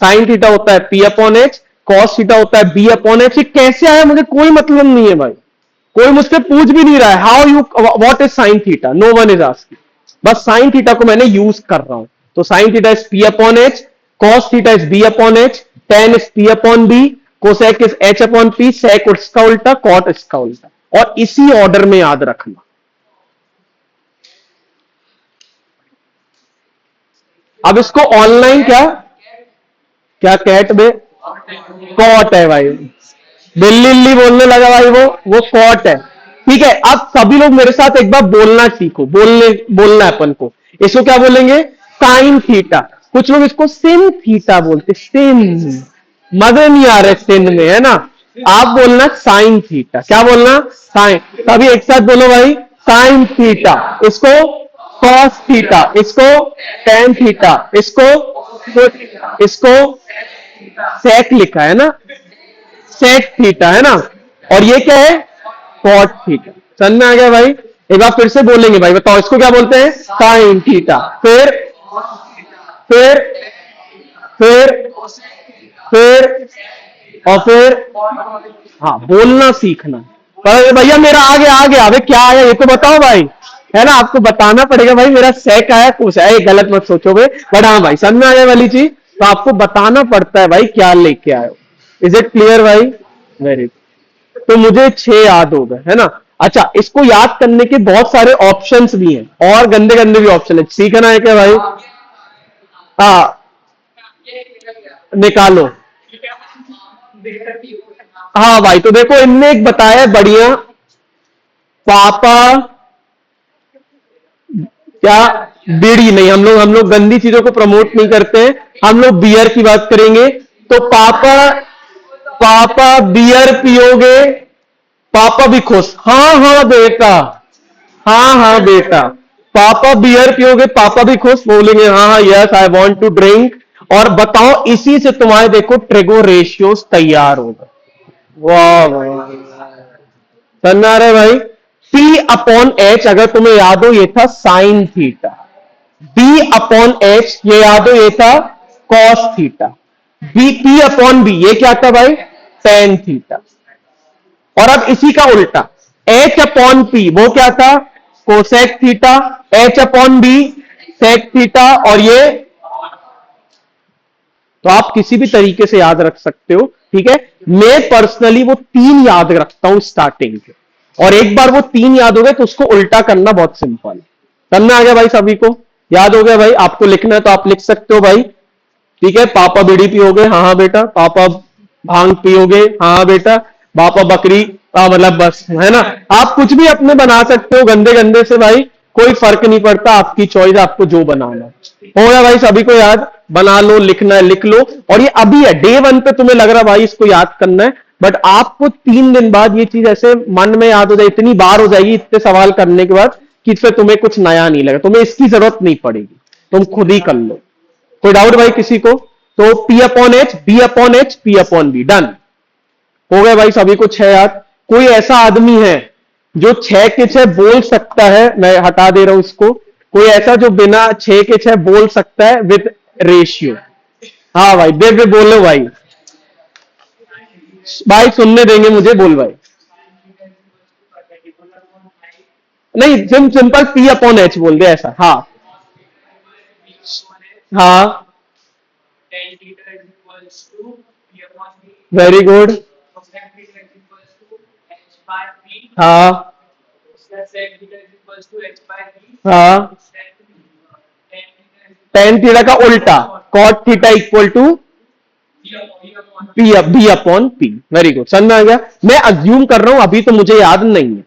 साइन थीटा होता है P upon H, cos theta होता है बी अपॉन एच। ये कैसे आया मुझे कोई मतलब नहीं है भाई, कोई मुझसे पूछ भी नहीं रहा है how you, what is sine theta, no one is asking. बस साइन थीटा को मैंने यूज कर रहा हूं। तो sine theta is P upon H, cos theta is B upon H, tan is P upon B, cosec is H upon P, sec इसका उल्टा, cot इसका उल्टा, और इसी ऑर्डर में याद रखना। अब इसको ऑनलाइन क्या क्या कैट में कॉट है भाई, बिल्ली बिल्ली बोलने लगा भाई, वो कॉट है। ठीक है, अब सभी लोग मेरे साथ एक बार बोलना सीखो, बोलना है अपन को। इसको क्या बोलेंगे? Sine theta. कुछ लोग इसको सिन थीटा बोलते, सिन, मजे नहीं आ रहे सिन में, है ना। आप बोलना साइन थीटा। क्या बोलना? साइन। सभी एक साथ बोलो भाई, साइन थीटा। इसको कॉस थीटा, इसको टेन थीटा, इसको सेक लिखा है ना, सेक थीटा है ना, और ये क्या है? Cot theta. समझ में आ गया भाई? एक बार फिर से बोलेंगे भाई, बताओ इसको क्या बोलते हैं? Sine theta. फिर फिर फिर और फिर, हाँ बोलना सीखना। पर भैया मेरा आ गया, अबे क्या आया ये तो बताओ भाई, है ना। आपको बताना पड़ेगा भाई, मेरा सेक आया कुछ है, गलत मत सोचोगे। बट हाँ भाई, समझ में आने वाली चीज तो आपको बताना पड़ता है भाई क्या लेके आए हो। इज इट क्लियर भाई? Very good. तो मुझे 6 याद हो गए, है ना। अच्छा, इसको याद करने के बहुत सारे ऑप्शंस भी हैं, और गंदे गंदे भी ऑप्शन है, सीखना है क्या भाई? हाँ, निकालो। हाँ भाई, तो देखो इनने एक बताया है बढ़िया, पापा क्या, बीड़ी नहीं, हम लोग गंदी चीजों को प्रमोट नहीं करते हैं, हम लोग बियर की बात करेंगे। तो पापा, पापा बियर पियोगे, पापा भी खुश। हाँ हाँ बेटा, हाँ हाँ बेटा, पापा बियर पियोगे, पापा भी खुश बोलेंगे, हाँ हाँ yes I want to drink. और बताओ, इसी से तुम्हारे देखो ट्रिगो रेशियोज तैयार होगा। वाह वाह, समझ आ रहा है भाई? P अपॉन एच, अगर तुम्हें याद हो ये था sine theta. B upon H, ये याद हो ये था cos theta. B, P upon B, ये क्या था भाई? Tan theta. और अब इसी का उल्टा, H अपॉन P, वो क्या था? Cosec theta. H upon B, sec theta. और ये, तो आप किसी भी तरीके से याद रख सकते हो। ठीक है, मैं पर्सनली वो 3 याद रखता हूं स्टार्टिंग के, और एक बार वो 3 याद हो गए तो उसको उल्टा करना बहुत सिंपल है। समझ में आ गया भाई? सभी को याद हो गया भाई? आपको लिखना है तो आप लिख सकते हो भाई। ठीक है, पापा बीड़ी पियोगे, हाँ हाँ बेटा। पापा भांग पियोगे, हाँ हाँ बेटा। पापा बकरी, मतलब बस, है ना। आप कुछ भी अपने बना सकते हो गंदे गंदे से भाई, कोई फर्क नहीं पड़ता, आपकी चॉइस, आपको जो बनाना है। हो गया भाई सभी को याद? बना लो, लिखना है लिख लो। और ये अभी है, डे 1 पे तुम्हें लग रहा भाई इसको याद करना है, बट आपको 3 दिन बाद ये चीज ऐसे मन में याद हो जाए, इतनी बार हो जाएगी इतने सवाल करने के बाद, कि फिर तुम्हें कुछ नया नहीं लगा, तुम्हें इसकी जरूरत नहीं पड़ेगी, तुम खुद ही कर लो। कोई डाउट भाई किसी को? तो P upon H, B upon H, P upon B, done हो गए भाई सभी को 6 याद। कोई ऐसा आदमी है जो 6 के 6 बोल सकता है? मैं हटा दे रहा हूं इसको। कोई ऐसा जो बिना 6 के 6 बोल सकता है विद रेशियो? हाँ भाई, दिव्य बोलो भाई, भाई सुनने देंगे मुझे, बोल भाई। नहीं, सिंपल P अपॉन एच बोल दे ऐसा। हाँ हाँ, वेरी गुड। हाँ हाँ, टेन थीटा का उल्टा, cot theta equal to B upon P. Very good, समझ में आ गया? मैं अज्यूम कर रहा हूं, अभी तो मुझे याद नहीं है,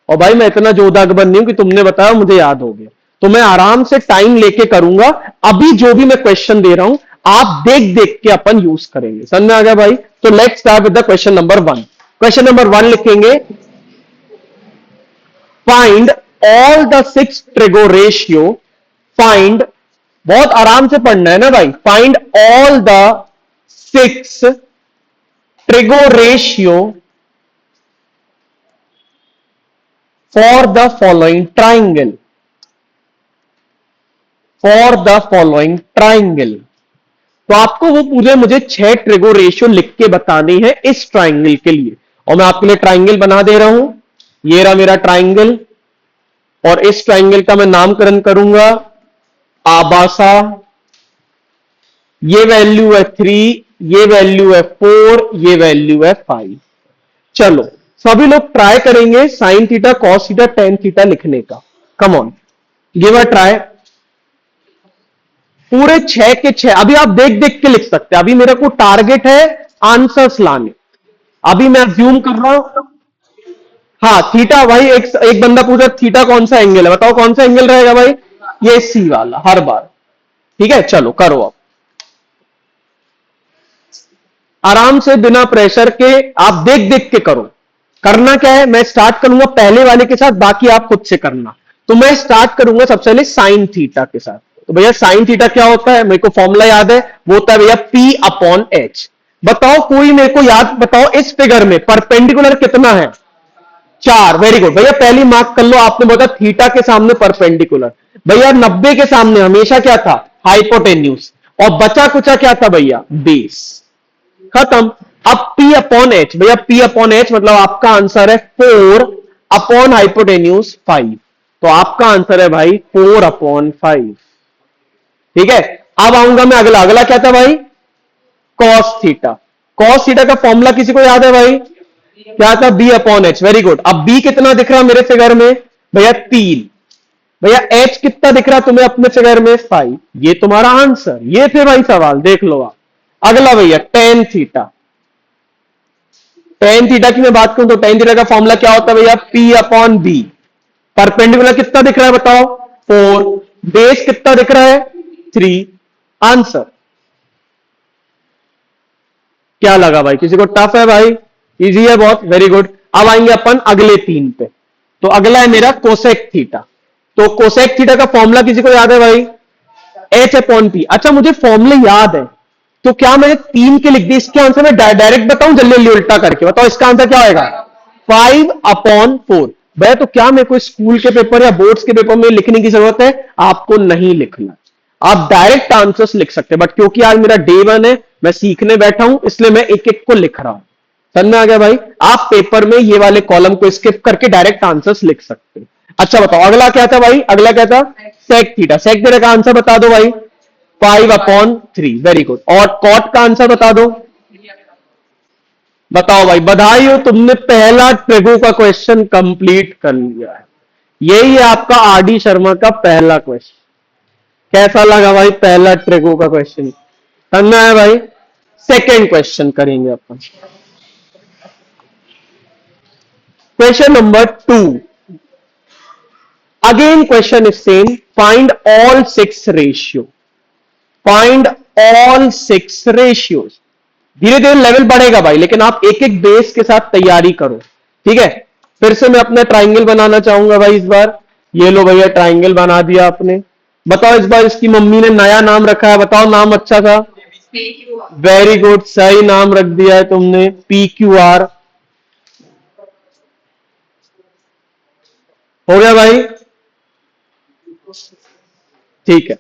और भाई मैं इतना जोधाकबंद नहीं हूं कि तुमने बताया मुझे याद हो गया, तो मैं आराम से टाइम लेके करूंगा। अभी जो भी मैं क्वेश्चन दे रहा हूं, आप देख देख के अपन यूज करेंगे। समझ में आ गया भाई? तो let's start with the question number 1। Question number 1 लिखेंगे, find all the 6 trigo ratio, find, बहुत आराम से पढ़ना है ना भाई, find all the 6 trigo ratio for the following triangle, for the following triangle. तो आपको वो पूरे मुझे 6 ट्रिगो रेशियो लिख के बताने हैं इस ट्राइंगल के लिए, और मैं आपके लिए ट्राइंगल बना दे रहा हूं। ये रहा मेरा ट्राइंगल, और इस ट्राइंगल का मैं नामकरण करूंगा आबासा। ये वैल्यू है 3, ये वैल्यू है 4, ये वैल्यू है 5। चलो सभी लोग ट्राई करेंगे sine theta, cos theta, tan theta लिखने का। Come on, give a try. पूरे 6 के 6। अभी आप देख देख के लिख सकते हैं। अभी मेरा को टारगेट है आंसर्स लाने। अभी मैं अज्यूम कर रहा हूं। हाँ थीटा भाई, एक एक बंदा पूछा थीटा कौन सा एंगल है, बताओ कौन सा एंगल रहेगा भाई, ये सी वाला हर बार। ठीक है चलो करो आप आराम से बिना प्रेशर के, आप देख देख के करो। करना क्या है, मैं स्टार्ट करूंगा पहले वाले के साथ, बाकी आप खुद से करना। तो मैं स्टार्ट करूंगा सबसे पहले साइन थीटा के साथ। तो भैया साइन थीटा क्या होता है, मेरे को फॉर्मूला याद है, वो होता है भैया पी अपॉन एच। बताओ कोई मेरे को याद बताओ, इस फिगर में परपेंडिकुलर कितना है, 4। वेरी गुड भैया, पहली मार्क कर लो। आपने बोला थीटा के सामने परपेंडिकुलर, भैया 90 के सामने हमेशा क्या था, हाइपोटेन्यूज, और बचा कुचा क्या था भैया, बेस। खत्म। अब P अपॉन एच, भैया P अपॉन एच मतलब आपका आंसर है 4 अपॉन हाइपोटेन्यूज 5। तो आपका आंसर है भाई 4 अपॉन 5। ठीक है, अब आऊंगा मैं अगला। अगला क्या था भाई, कॉस थीटा। कॉस थीटा का फॉर्मूला किसी को याद है भाई, क्या था, B upon H. Very good. अब बी कितना दिख रहा मेरे फिगर में, भैया 3। भैया एच कितना दिख रहा तुम्हें अपने फिगर में, 5। ये तुम्हारा आंसर, ये थे भाई सवाल, देख लो आप। अगला भैया टेन थीटा। टेन थीटा की मैं बात करूं तो टेन थीटा का फॉर्मूला क्या होता है भैया, पी अपॉन बी। परपेंडिकुलर कितना दिख रहा है बताओ, 4। बेस कितना दिख रहा है, 3। आंसर। क्या लगा भाई, किसी को टफ है भाई, इजी है बहुत, वेरी गुड। अब आएंगे अपन अगले 3 पे। तो अगला है मेरा कोसेक थीटा। तो कोसेक थीटा का फॉर्मूला किसी को याद है भाई, एच अपॉन पी। अच्छा मुझे फॉर्मूले याद है, तो क्या मैंने 3 के लिख दिया, इसके आंसर में डायरेक्ट बताऊं, जल्दी जल्दी उल्टा करके बताओ, इसका आंसर क्या होगा, 5 अपॉन 4। भैया तो क्या मेरे को स्कूल के पेपर या बोर्ड्स के पेपर में लिखने की जरूरत है, आपको नहीं लिखना, आप डायरेक्ट आंसर्स लिख सकते हैं। बट क्योंकि आज मेरा डे 1 है, मैं सीखने बैठा हूं, इसलिए मैं एक एक को लिख रहा हूं। समझ में आ गया भाई, आप पेपर में ये वाले कॉलम को स्किप करके डायरेक्ट आंसर्स लिख सकते हैं। अच्छा बताओ अगला क्या था भाई, अगला क्या था, सेक थीटा। सेक थीटा का आंसर बता दो भाई, 5/3। Very good. और कॉट का आंसर बता दो, बताओ भाई, बधाई हो, तुमने पहला ट्रिगो का क्वेश्चन कंप्लीट कर लिया है। यही है आपका आरडी शर्मा का पहला क्वेश्चन। कैसा लगा भाई पहला ट्रिगो का क्वेश्चन, करना है भाई। सेकेंड क्वेश्चन करेंगे अपन, question number 2। Again question is same, find all 6 ratio. Find all 6 ratios. धीरे धीरे लेवल बढ़ेगा भाई, लेकिन आप एक एक बेस के साथ तैयारी करो। ठीक है, फिर से मैं अपना ट्राइंगल बनाना चाहूंगा भाई इस बार। ये लो भैया ट्राइंगल बना दिया आपने। बताओ इस बार इसकी मम्मी ने नया नाम रखा है, बताओ नाम अच्छा था, वेरी गुड, सही नाम रख दिया है तुमने, PQR। हो गया भाई, ठीक है।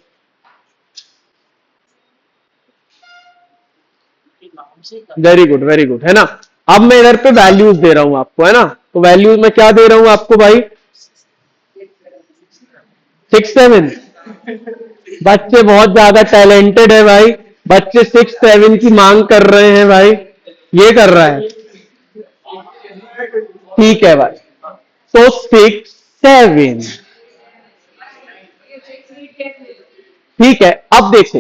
वेरी गुड वेरी गुड, है ना। अब मैं इधर पे वैल्यूज दे रहा हूं आपको, है ना। तो वैल्यूज में क्या दे रहा हूं आपको भाई, 6 7। बच्चे बहुत ज्यादा टैलेंटेड है भाई, बच्चे 6 7 की मांग कर रहे हैं भाई, ये कर रहा है, ठीक है भाई। तो 6 7, ठीक है। अब देखो,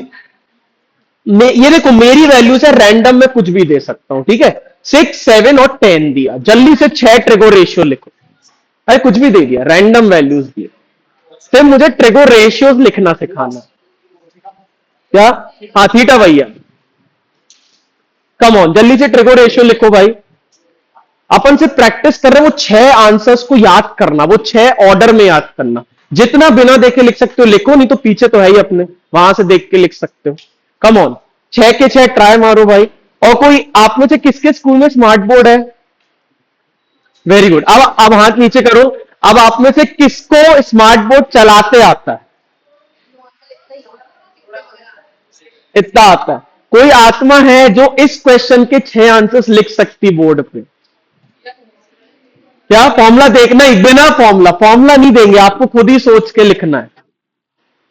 ये देखो मेरी वैल्यूज है, रैंडम में कुछ भी दे सकता हूं, ठीक है। 6 7 और 10 दिया, जल्दी से 6 ट्रिगो रेशियो लिखो। अरे कुछ भी दे दिया, रैंडम वैल्यूज दिए, फिर मुझे ट्रिगो रेशियोज लिखना सिखाना। क्या, हाँ थीटा भैया, कम ऑन जल्दी से ट्रिगो रेशियो लिखो भाई। अपन से प्रैक्टिस कर रहे हैं वो 6 आंसर्स को याद करना, वो 6 ऑर्डर में याद करना। जितना बिना देखे लिख सकते हो लिखो, नहीं तो पीछे तो है ही अपने, वहां से देख के लिख सकते हो। कम ऑन, 6 के 6 ट्राई मारो भाई। और कोई आप में से किसके स्कूल में स्मार्ट बोर्ड है, वेरी गुड। अब हाथ नीचे करो। अब आप में से किसको स्मार्ट बोर्ड चलाते आता है, इतना आता है। कोई आत्मा है जो इस क्वेश्चन के 6 आंसर्स लिख सकती बोर्ड पे, क्या फॉर्मूला देखना ही, बिना फॉर्मूला, फॉर्मूला नहीं देंगे आपको, खुद ही सोच के लिखना है।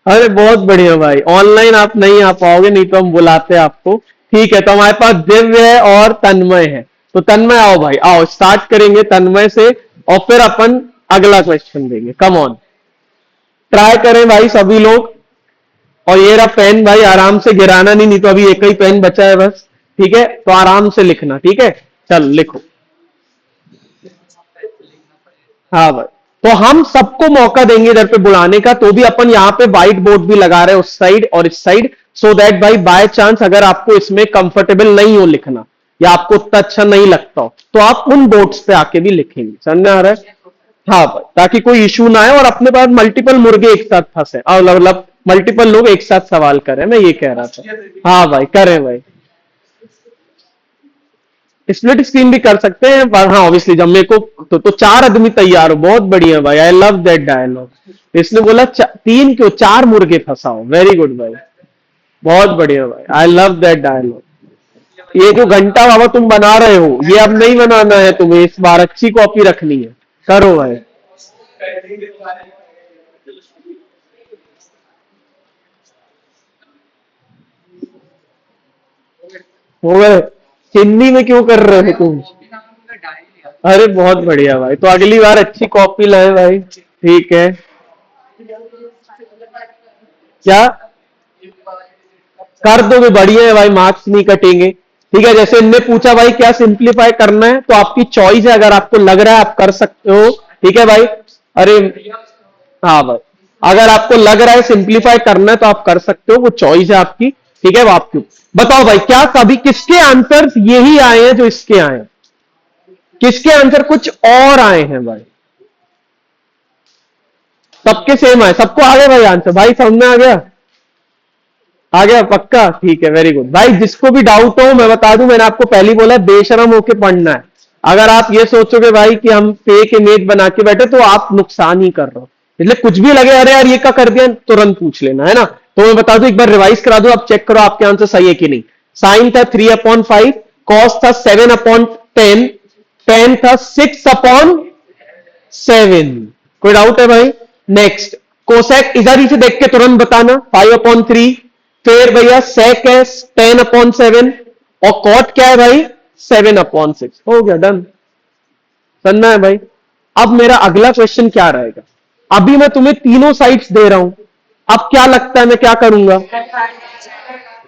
अरे बहुत बढ़िया भाई, ऑनलाइन आप नहीं आ पाओगे, नहीं तो हम बुलाते आपको। ठीक है, तो हमारे पास दिव्य है और तन्मय है। तो तन्मय आओ भाई, आओ स्टार्ट करेंगे तन्मय से, और फिर अपन अगला क्वेश्चन देंगे। कम ऑन, ट्राई करें भाई सभी लोग। और ये रहा पेन भाई, आराम से गिराना नहीं, नहीं तो अभी एक ही पेन बचा है बस। ठीक है, तो आराम से लिखना। ठीक है, चल लिखो। हाँ भाई, तो हम सबको मौका देंगे इधर पे बुलाने का, तो भी अपन यहाँ पे व्हाइट बोर्ड भी लगा रहे हैं उस साइड और इस साइड, सो दैट भाई बाय चांस अगर आपको इसमें कंफर्टेबल नहीं हो लिखना या आपको उतना अच्छा नहीं लगता हो, तो आप उन बोर्ड्स पे आके भी लिखेंगे। समझ में आ रहा है? हाँ भाई, ताकि कोई इशू ना आए और अपने पास मल्टीपल मुर्गे एक साथ फंसे, और मतलब मल्टीपल लोग एक साथ सवाल करें, मैं ये कह रहा था। हाँ भाई, करें भाई। स्प्लिट स्क्रीन भी कर सकते हैं, पर हाँ ऑब्वियसली जब मेरे को तो चार आदमी तैयार हो, बहुत बढ़िया भाई, आई लव दैट डायलॉग। इसने बोला तीन क्यों, चार मुर्गे फंसाओ, वेरी गुड भाई, बहुत बढ़िया भाई, आई लव दैट डायलॉग। ये जो घंटा बाबा तुम बना रहे हो, ये अब नहीं बनाना है तुम्हें, इस बार अच्छी कॉपी रखनी है। करो भाई। हो गए। हिंदी में क्यों कर रहे हो तुम? अरे बहुत बढ़िया भाई, तो अगली बार अच्छी कॉपी लाए भाई। ठीक है। क्या कर दोगे? बढ़िया है भाई, मार्क्स नहीं कटेंगे। ठीक है, जैसे इनने पूछा भाई क्या सिंप्लीफाई करना है, तो आपकी चॉइस है, अगर आपको लग रहा है आप कर सकते हो। ठीक है भाई। अरे हाँ भाई, अगर आपको लग रहा है सिंप्लीफाई करना है तो आप कर सकते हो, वो चॉइस है आपकी। ठीक है, वो आपकी। बताओ भाई, क्या कभी किसके आंसर्स यही आए हैं जो इसके आए हैं? किसके आंसर कुछ और आए हैं भाई? सबके सेम आए, सबको आ गया भाई आंसर, भाई समझ में आ गया? आ गया पक्का? ठीक है, वेरी गुड भाई। जिसको भी डाउट हो मैं बता दूं, मैंने आपको पहले ही बोला बेशरम होके पढ़ना है। अगर आप ये सोचोगे भाई कि हम फेक इमेज बना के बैठे, तो आप नुकसान ही कर रहे हो। इसलिए कुछ भी लगे अरे यार ये क्या कर दिया, तुरंत पूछ लेना, है ना? तो मैं बता दूं, एक बार रिवाइज करा दूं, आप चेक करो आपके आंसर सही है कि नहीं। साइन था 3/5, कॉस था 7/10, टेन था 6/7। कोई डाउट है भाई? नेक्स्ट, कोसेक इधर ही से देख के तुरंत बताना, 5/3। फिर भैया सेक है 10/7, और कॉट क्या है भाई? 7/6। हो गया, डन। समझना है भाई? अब मेरा अगला क्वेश्चन क्या रहेगा? अभी मैं तुम्हें तीनों साइड्स दे रहा हूं, अब क्या लगता है मैं क्या करूंगा?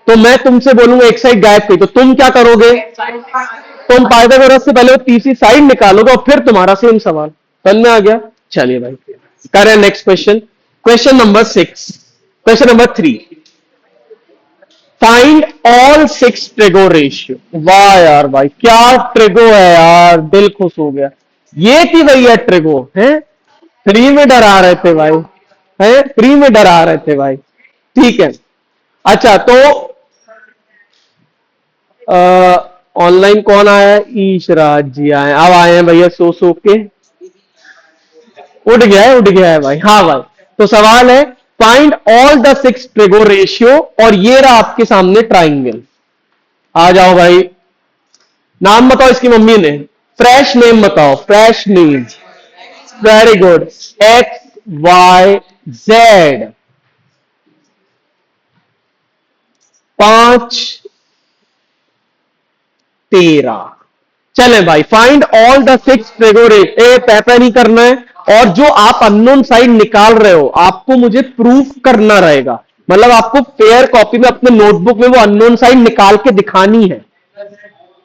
तो मैं तुमसे बोलूंगा एक साइड गायब की, तो तुम क्या करोगे? तुम पाइथागोरस से पहले वो तीसरी साइड निकालोगे और फिर तुम्हारा सेम सवाल। समझ में आ गया? चलिए भाई, करें next question. Question number 6, question number 3। Find all six trigo ratio. वाह यार भाई, क्या ट्रिगो है यार, दिल खुश हो गया। ये थी भैया ट्रिगो है। फ्री में डरा रहे थे भाई, है फ्री में डरा रहे थे भाई। ठीक है। अच्छा, तो ऑनलाइन कौन आया है? ईशराज जी आए, अब आए हैं भैया सो के। उठ गया है, उठ गया है भाई। हाँ भाई, तो सवाल है find all the six trigo ratio, और ये रहा आपके सामने ट्राइंगल। आ जाओ भाई। नाम बताओ इसकी मम्मी ने, फ्रेश नेम बताओ, fresh name. Very good. X Y Z, 5 13। चले भाई, find all the six trigo ratio, ए पैपा नहीं करना है। और जो आप अननोन साइड निकाल रहे हो, आपको मुझे प्रूफ करना रहेगा। मतलब आपको पेयर कॉपी में अपने नोटबुक में वो अननोन साइड निकाल के दिखानी है।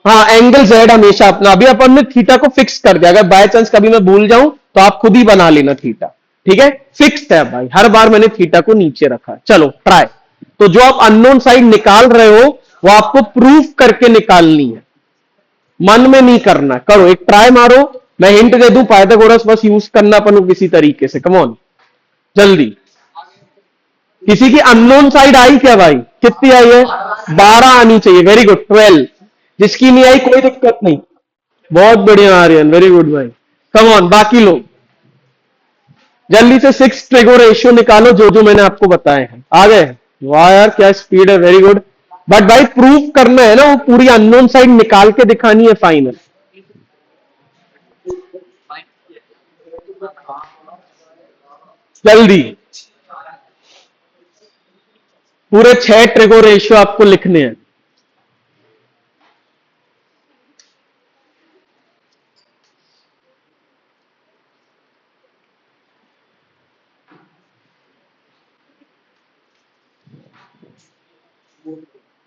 हाँ, एंगल जेड हमेशा अपना, अभी अपन ने थीटा को फिक्स कर दिया, अगर बाय चांस कभी मैं भूल जाऊं तो आप खुद ही बना लेना थीटा। ठीक है, फिक्स है भाई, हर बार मैंने थीटा को नीचे रखा। चलो ट्राई। तो जो आप अननोन साइड निकाल रहे हो, वो आपको प्रूफ करके निकालनी है, मन में नहीं करना। करो, एक ट्राई मारो। मैं हिंट दे दूं, पाइथागोरस बस यूज करना अपन को किसी तरीके से, कम ऑन जल्दी। किसी की अननोन साइड आई क्या भाई? कितनी आई है? 12 आनी चाहिए, वेरी गुड। 12। जिसकी नहीं आई कोई दिक्कत नहीं। बहुत बढ़िया आर्यन, वेरी गुड भाई। कम ऑन, बाकी लोग जल्दी से सिक्स ट्रिगो रेशियो निकालो, जो जो मैंने आपको बताए हैं। आ गए? वाह यार क्या स्पीड है, वेरी गुड। बट भाई प्रूफ करना है ना, वो पूरी अननोन साइड निकाल के दिखानी है फाइनल। जल्दी। पूरे 6 ट्रिगो रेशियो आपको लिखने हैं।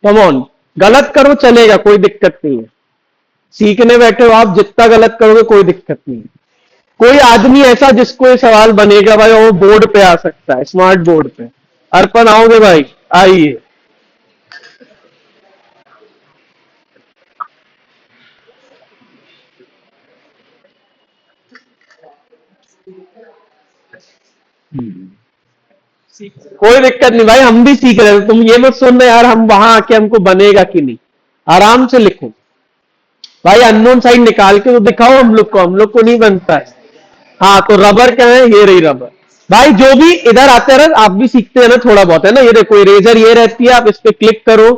कम ऑन, गलत करो चलेगा, कोई दिक्कत नहीं है। सीखने बैठे हो आप, जितना गलत करोगे कोई दिक्कत नहीं है। कोई आदमी ऐसा जिसको ये सवाल बनेगा भाई, वो बोर्ड पे आ सकता है, स्मार्ट बोर्ड पे। अर्पण आओगे भाई? आइए। कोई दिक्कत नहीं भाई, हम भी सीख रहे थे, तुम ये मत सुनना यार हम वहां आके हमको बनेगा कि नहीं। आराम से लिखो भाई, अननोन साइन निकाल के तो दिखाओ हम लोग को नहीं बनता है। हाँ तो रबर क्या है, ये रही रबर। भाई जो भी इधर आते हैं ना, आप भी सीखते हैं ना थोड़ा बहुत, है ना। ये देखो इरेजर ये रहती है, आप इस पे क्लिक करो,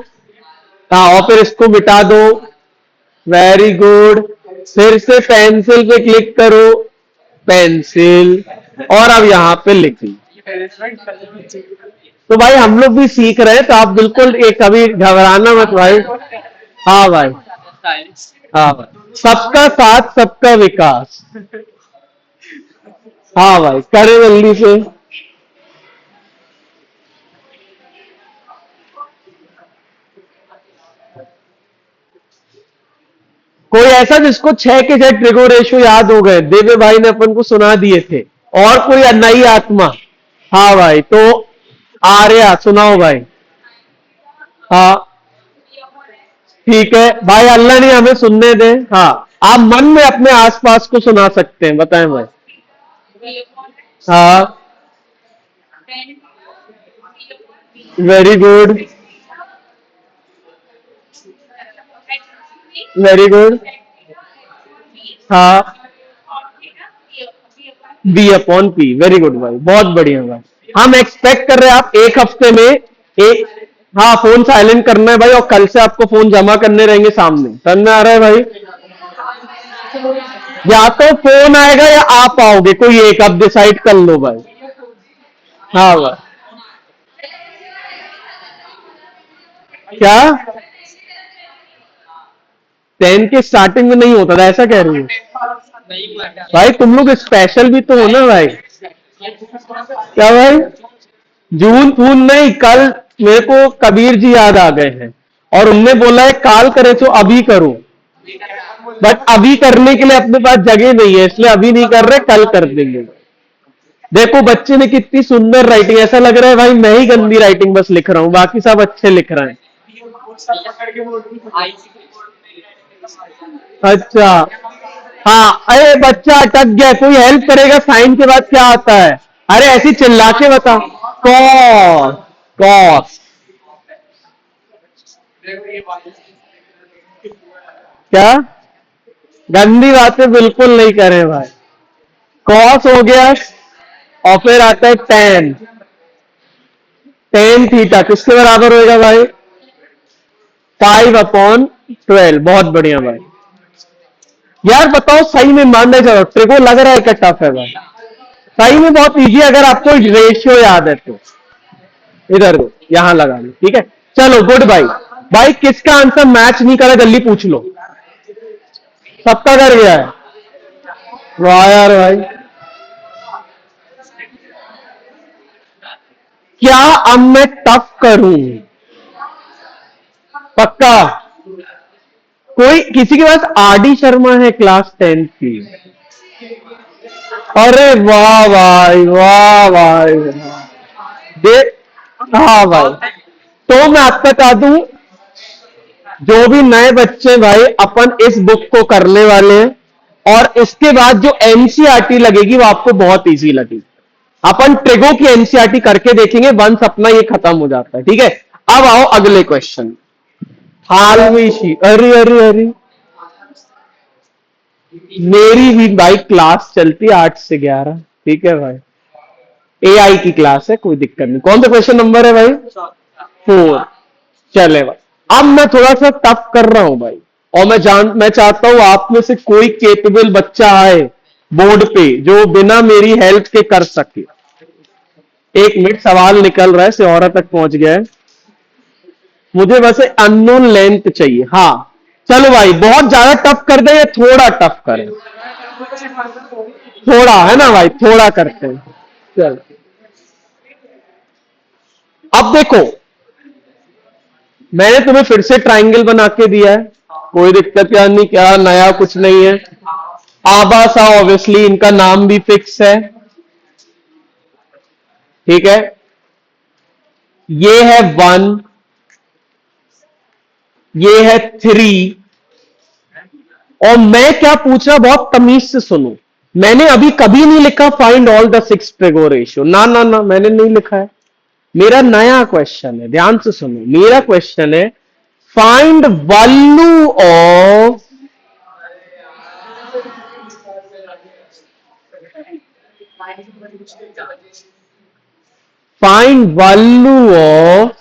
हाँ, और फिर इसको मिटा दो। Very good. फिर से पेंसिल पे क्लिक करो, पेंसिल, और अब यहां पे लिखिए। तो भाई हम लोग भी सीख रहे हैं, तो आप बिल्कुल एक कभी घबराना मत भाई। हाँ भाई, हाँ भाई, सबका साथ सबका विकास। हाँ भाई, करे जल्दी से। कोई ऐसा जिसको 6 के जेड ट्रिगो रेशियो याद हो गए, देवे भाई ने अपन को सुना दिए थे। और कोई नई आत्मा? हाँ भाई, तो आर्या सुनाओ भाई। हाँ ठीक है भाई, अल्लाह ने हमें सुनने दे। हाँ, आप मन में अपने आसपास को सुना सकते हैं, बताएं भाई। हाँ, वेरी गुड, वेरी गुड। हाँ, B upon P, very good भाई, बहुत बढ़िया भाई। हम एक्सपेक्ट कर रहे हैं आप एक हफ्ते में एक, हाँ फोन साइलेंट करना है भाई, और कल से आपको फोन जमा करने रहेंगे सामने। समझ में आ रहा है भाई? या तो फोन आएगा या आप आओगे, कोई एक आप डिसाइड कर लो भाई। हाँ भाई, क्या 10 के स्टार्टिंग में नहीं होता था, ऐसा कह रही हो भाई? तुम लोग स्पेशल भी तो हो ना भाई। क्या भाई? जून फून नहीं, कल मेरे को कबीर जी याद आ गए हैं, और उनने बोला है काल करे तो अभी करो। बट अभी करने के लिए अपने पास जगह नहीं है, इसलिए अभी नहीं कर रहे, कल कर देंगे। देखो बच्चे ने कितनी सुंदर राइटिंग, ऐसा लग रहा है भाई मैं ही गंदी राइटिंग बस लिख रहा हूँ, बाकी सब अच्छे लिख रहे हैं। अच्छा, हाँ, अरे बच्चा अटक गया, कोई हेल्प करेगा? साइन के बाद क्या आता है? अरे ऐसी चिल्ला के बता। Cos, cos. क्या गंदी बातें बिल्कुल नहीं करे भाई। कॉस हो गया, और फिर आता है टेन। टेन थीटा किसके बराबर होएगा भाई? 5/12। बहुत बढ़िया भाई। यार बताओ, सही में मानने चलो, ट्रिको लग रहा है क्या टफ है भाई? सही में बहुत इजी, अगर आपको रेशियो याद है तो। इधर दो, यहां लगा लो, ठीक है। चलो गुड भाई। भाई किसका आंसर मैच नहीं करा, जल्दी पूछ लो। सबका कर गया है? वाह यार भाई, क्या अब मैं टफ करूं? पक्का? कोई किसी के पास आरडी शर्मा है क्लास 10 की? अरे वाह भाई, वाह भाई, वाह। दे, हाँ भाई, तो मैं आपको बता दूं, जो भी नए बच्चे भाई, अपन इस बुक को करने वाले हैं, और इसके बाद जो एनसीईआरटी लगेगी वो आपको बहुत इजी लगेगी। अपन ट्रिगो की एनसीईआरटी करके देखेंगे, वंस अपना ये खत्म हो जाता है, ठीक है। अब आओ अगले क्वेश्चन। हालवेशी, अरे अरे अरे, मेरी भी भाई क्लास चलती है 8 से 11, ठीक है भाई। एआई की क्लास है, कोई दिक्कत नहीं। कौन सा क्वेश्चन नंबर है भाई? 4। चले भाई, अब मैं थोड़ा सा टफ कर रहा हूं भाई, और मैं चाहता हूं आप में से कोई केपेबल बच्चा आए बोर्ड पे जो बिना मेरी हेल्प के कर सके। 1 मिनट, सवाल निकल रहा है, सिौरा तक पहुंच गया है। मुझे बस अननोन लेंथ चाहिए। हाँ चलो भाई, बहुत ज्यादा टफ कर दे या थोड़ा टफ करें? थोड़ा, है ना भाई, थोड़ा करते हैं। चल, अब देखो, मैंने तुम्हें फिर से ट्राइंगल बना के दिया है, कोई दिक्कत या नहीं, क्या नया कुछ नहीं है। आबासा ऑब्वियसली इनका नाम भी फिक्स है, ठीक है। ये है 1, ये है 3, और मैं क्या पूछ रहा, बहुत तमीज से सुनो। मैंने अभी कभी नहीं लिखा find all the 6 trigo ratio, ना ना ना, मैंने नहीं लिखा है। मेरा नया क्वेश्चन है, ध्यान से सुनो। मेरा क्वेश्चन है फाइंड वैल्यू ऑफ ऑफ,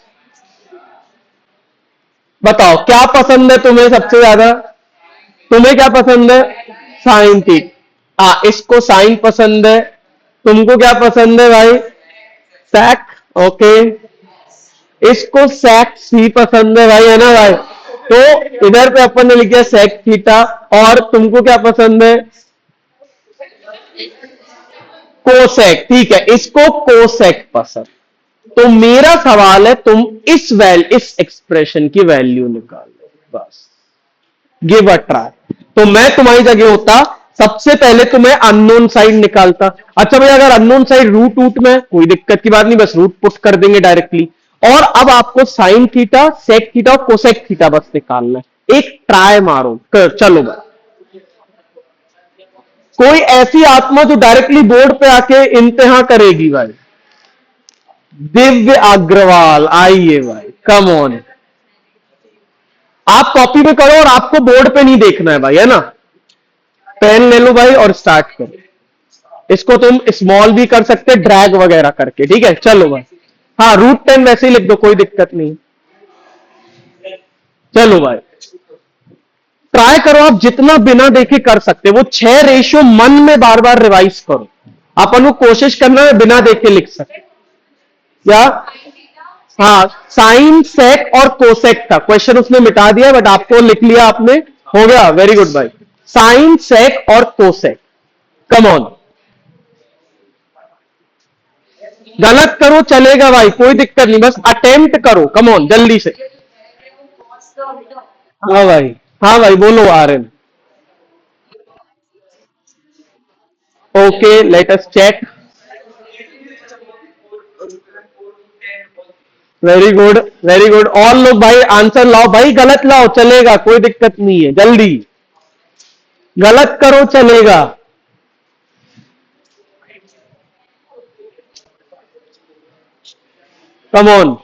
बताओ क्या पसंद है तुम्हें सबसे ज्यादा, तुम्हें क्या पसंद है? Sine theta. इसको साइन पसंद है, तुमको क्या पसंद है भाई? सैक। ओके, इसको सेक सी पसंद है भाई, है ना भाई? तो इधर पे अपन ने लिखा सेक थीटा, और तुमको क्या पसंद है? कोसेक, ठीक है, इसको कोसेक पसंद। तो मेरा सवाल है, तुम इस एक्सप्रेशन की वैल्यू निकालो, बस। Give a try. तो मैं तुम्हारी जगह होता, सबसे पहले तुम्हें अननोन साइड निकालता। अच्छा भाई, अगर अननोन साइड रूट रूट में, कोई दिक्कत की बात नहीं, बस रूट पुट कर देंगे डायरेक्टली। और अब आपको साइन थीटा, सेक थीटा और कोसेक थीटा बस निकालना है। एक ट्राई मारो, चलो भाई। कोई ऐसी आत्मा जो डायरेक्टली बोर्ड पे आके इम्तिहान करेगी भाई? दिव्य अग्रवाल, आइए भाई, कम ऑन। आप कॉपी पे करो, और आपको बोर्ड पे नहीं देखना है भाई, है ना? पेन ले लो भाई और स्टार्ट करो। इसको तुम स्मॉल भी कर सकते, ड्रैग वगैरह करके, ठीक है, चलो भाई। हाँ, √10 वैसे ही लिख दो, कोई दिक्कत नहीं। चलो भाई, ट्राई करो, आप जितना बिना देखे कर सकते। वो 6 रेशियो मन में बार बार रिवाइज करो। अपन को कोशिश करना है बिना देखे लिख सकते क्या? हाँ, साइन सेक और कोसेक था क्वेश्चन, उसने मिटा दिया, बट आपको लिख लिया आपने, हो गया, वेरी गुड भाई। साइन सेक और कोसेक, कम ऑन। गलत करो चलेगा भाई, कोई दिक्कत नहीं, बस अटेम्प्ट करो, कम ऑन, जल्दी से। हाँ भाई, हाँ भाई, बोलो Aryan. Okay, let us check. Very good, very good, all लोग भाई आंसर लाओ भाई, गलत लाओ चलेगा, कोई दिक्कत नहीं है, जल्दी। गलत करो चलेगा। Come on.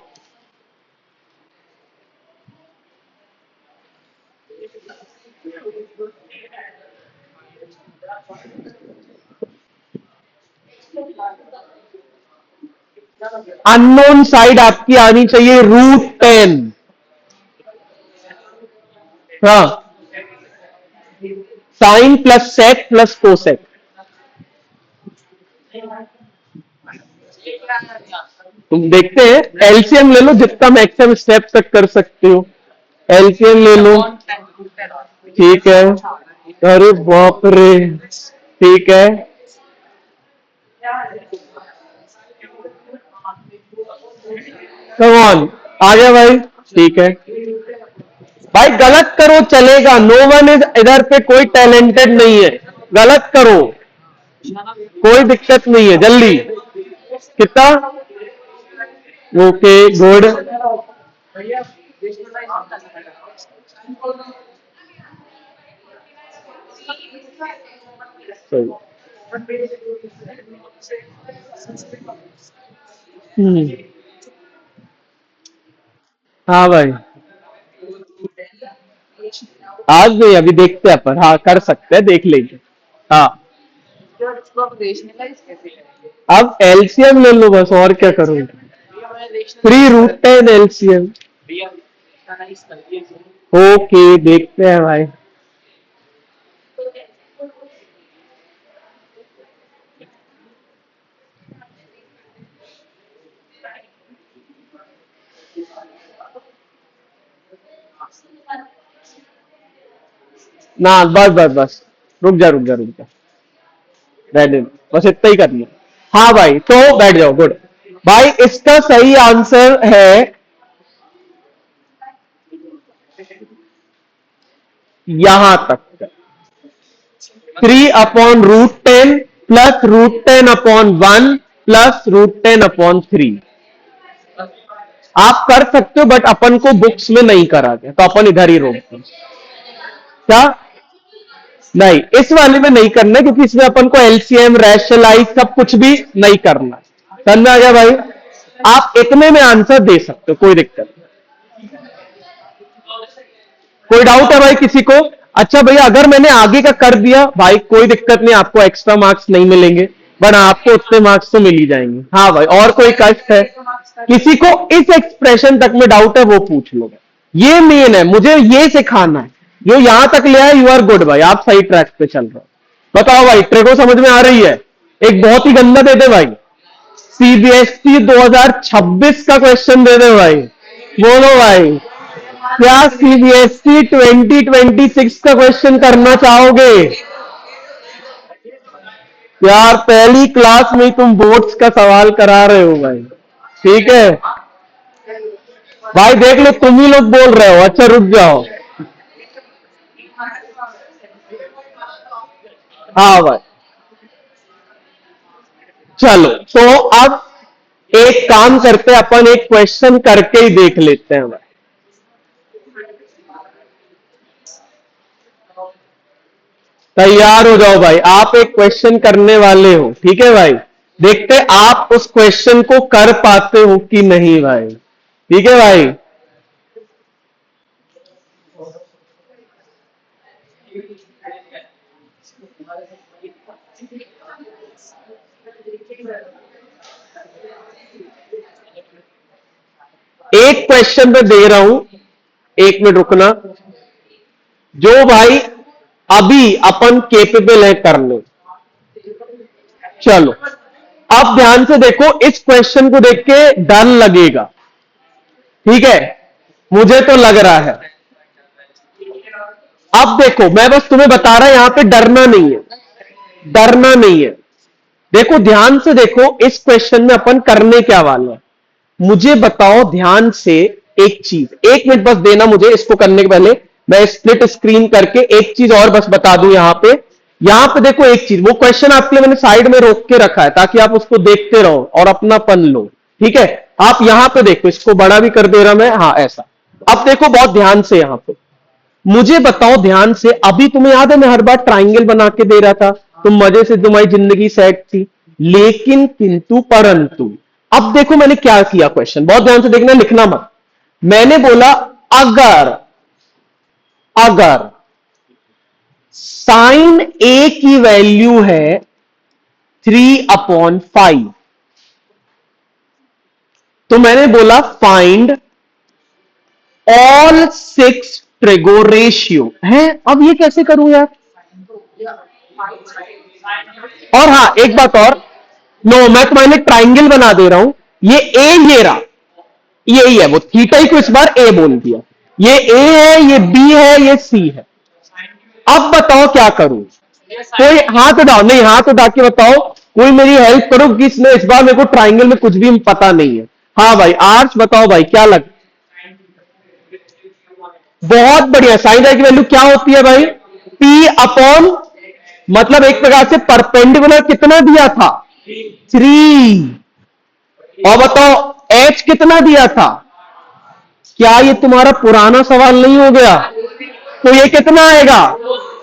अननोन साइड आपकी आनी चाहिए √10। हाँ, sine plus sec plus cosec. तुम देखते हैं, एलसीएम ले लो, जितना मैक्सिमम स्टेप तक कर सकते हो, एलसीएम ले लो। ठीक है, अरे बाप रे, ठीक है। कम ऑन, आ गया भाई, ठीक है भाई, गलत करो चलेगा, नो वन इज, इधर पे कोई टैलेंटेड नहीं है, गलत करो, कोई दिक्कत नहीं है, जल्दी। कितना? Okay, good. सही। हम्म, हाँ भाई, आज नहीं, अभी देखते हैं अपन, हाँ कर सकते हैं, देख लेंगे। हाँ, अब एलसीएम ले लो बस, और क्या करोगे? 3√10 एलसीएम। ओके, देखते हैं भाई। ना, बस बस बस, रुक जा रुक जा रुक जा, रेडी, बस इतना ही करनी है। हाँ भाई, तो बैठ जाओ, गुड। भाई इसका सही आंसर है यहां तक 3/√10 प्लस √10/1 प्लस √10/3 आप कर सकते हो, बट अपन को बुक्स में नहीं करा गया, तो अपन इधर ही रोक दें। क्या नहीं, इस वाले में नहीं करना क्योंकि इसमें अपन को एलसीएम रैशनलाइज सब कुछ भी नहीं करना। समझ में आ गया भाई? आप इतने में आंसर दे सकते हो, कोई दिक्कत नहीं। कोई डाउट है भाई किसी को? अच्छा भैया, अगर मैंने आगे का कर दिया भाई कोई दिक्कत नहीं, आपको एक्स्ट्रा मार्क्स नहीं मिलेंगे, बट आपको उतने मार्क्स तो मिल ही जाएंगे। हाँ भाई, और कोई कष्ट है किसी को? इस एक्सप्रेशन तक में डाउट है वो पूछ लो। ये मेन है, मुझे ये सिखाना है। जो यहां तक ले आया, यू आर गुड भाई, आप सही ट्रैक पे चल रहे हो। बताओ भाई, ट्रेगो समझ में आ रही है? एक बहुत ही गंदा दे दे भाई, सीबीएसई 2026 का क्वेश्चन दे दे भाई। बोलो भाई, क्या सीबीएसई 2026 का क्वेश्चन करना चाहोगे? यार पहली क्लास में तुम बोर्ड्स का सवाल करा रहे हो भाई। ठीक है भाई, देख लो तुम ही लोग बोल रहे हो। अच्छा रुक जाओ। हाँ भाई, चलो तो अब एक काम करते हैं, अपन एक क्वेश्चन करके ही देख लेते हैं भाई। तैयार हो जाओ भाई, आप एक क्वेश्चन करने वाले हो, ठीक है भाई? देखते आप उस क्वेश्चन को कर पाते हो कि नहीं भाई। ठीक है भाई? एक क्वेश्चन में दे रहा हूं, एक मिनट रुकना। जो भाई अभी अपन केपेबल है करने, चलो अब ध्यान से देखो। इस क्वेश्चन को देख के डर लगेगा, ठीक है? मुझे तो लग रहा है। अब देखो, मैं बस तुम्हें बता रहा हूं, यहां पे डरना नहीं है, डरना नहीं है। देखो ध्यान से देखो, इस क्वेश्चन में अपन करने क्या वाले हैं, मुझे बताओ ध्यान से। एक चीज, एक मिनट बस देना मुझे, इसको करने के पहले मैं स्प्लिट स्क्रीन करके एक चीज और बस बता दूं। यहां पे देखो एक चीज, वो क्वेश्चन आपके लिए मैंने साइड में रोक के रखा है ताकि आप उसको देखते रहो और अपना पन लो। ठीक है? आप यहां पे देखो, इसको बड़ा भी कर दे रहा मैं, हाँ ऐसा। अब देखो बहुत ध्यान से, यहां पे मुझे बताओ ध्यान से। अभी तुम्हें याद है मैं हर बार ट्राइंगल बना के दे रहा था, तुम मजे से, तुम्हारी जिंदगी सेट थी। लेकिन किंतु परंतु अब देखो मैंने क्या किया। क्वेश्चन बहुत ध्यान से देखना, लिखना मत। मैंने बोला अगर अगर साइन ए की वैल्यू है 3/5, तो मैंने बोला फाइंड ऑल 6 ट्रेगो रेशियो है। अब ये कैसे करूं यार? और हाँ एक बात और, नो मैं तुम्हारे ट्राइंगल बना दे रहा हूं। ये ए, ये रहा, यही है वो, थीटा ही को इस बार ए बोल दिया। ये ए है, ये बी है, ये सी है। अब बताओ क्या करूं? कोई हाथ उठाओ, नहीं हाथ उठा के बताओ, कोई मेरी हेल्प करो कि इसमें इस बार मेरे को ट्राइंगल में कुछ भी पता नहीं है। हाँ भाई आर्च बताओ भाई, क्या लग? बहुत बढ़िया। साइन की वैल्यू क्या होती है भाई? पी अपॉन, मतलब एक प्रकार से परपेंडिकुलर कितना दिया था? 3। और बताओ एच कितना दिया था? क्या ये तुम्हारा पुराना सवाल नहीं हो गया? तो ये कितना आएगा?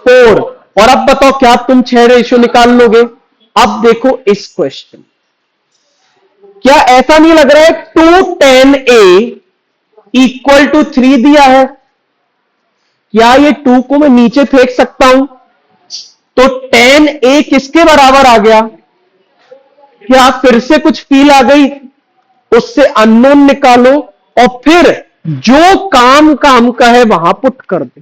4। और अब बताओ क्या तुम 6 रेशियो निकाल लोगे? अब देखो इस क्वेश्चन, क्या ऐसा नहीं लग रहा है 210a इक्वल टू 3 दिया है? क्या ये 2 को मैं नीचे फेंक सकता हूं? तो 10a किसके बराबर आ गया? क्या फिर से कुछ फील आ गई? उससे अननोन निकालो और फिर जो काम काम का है वहां पुट कर दे।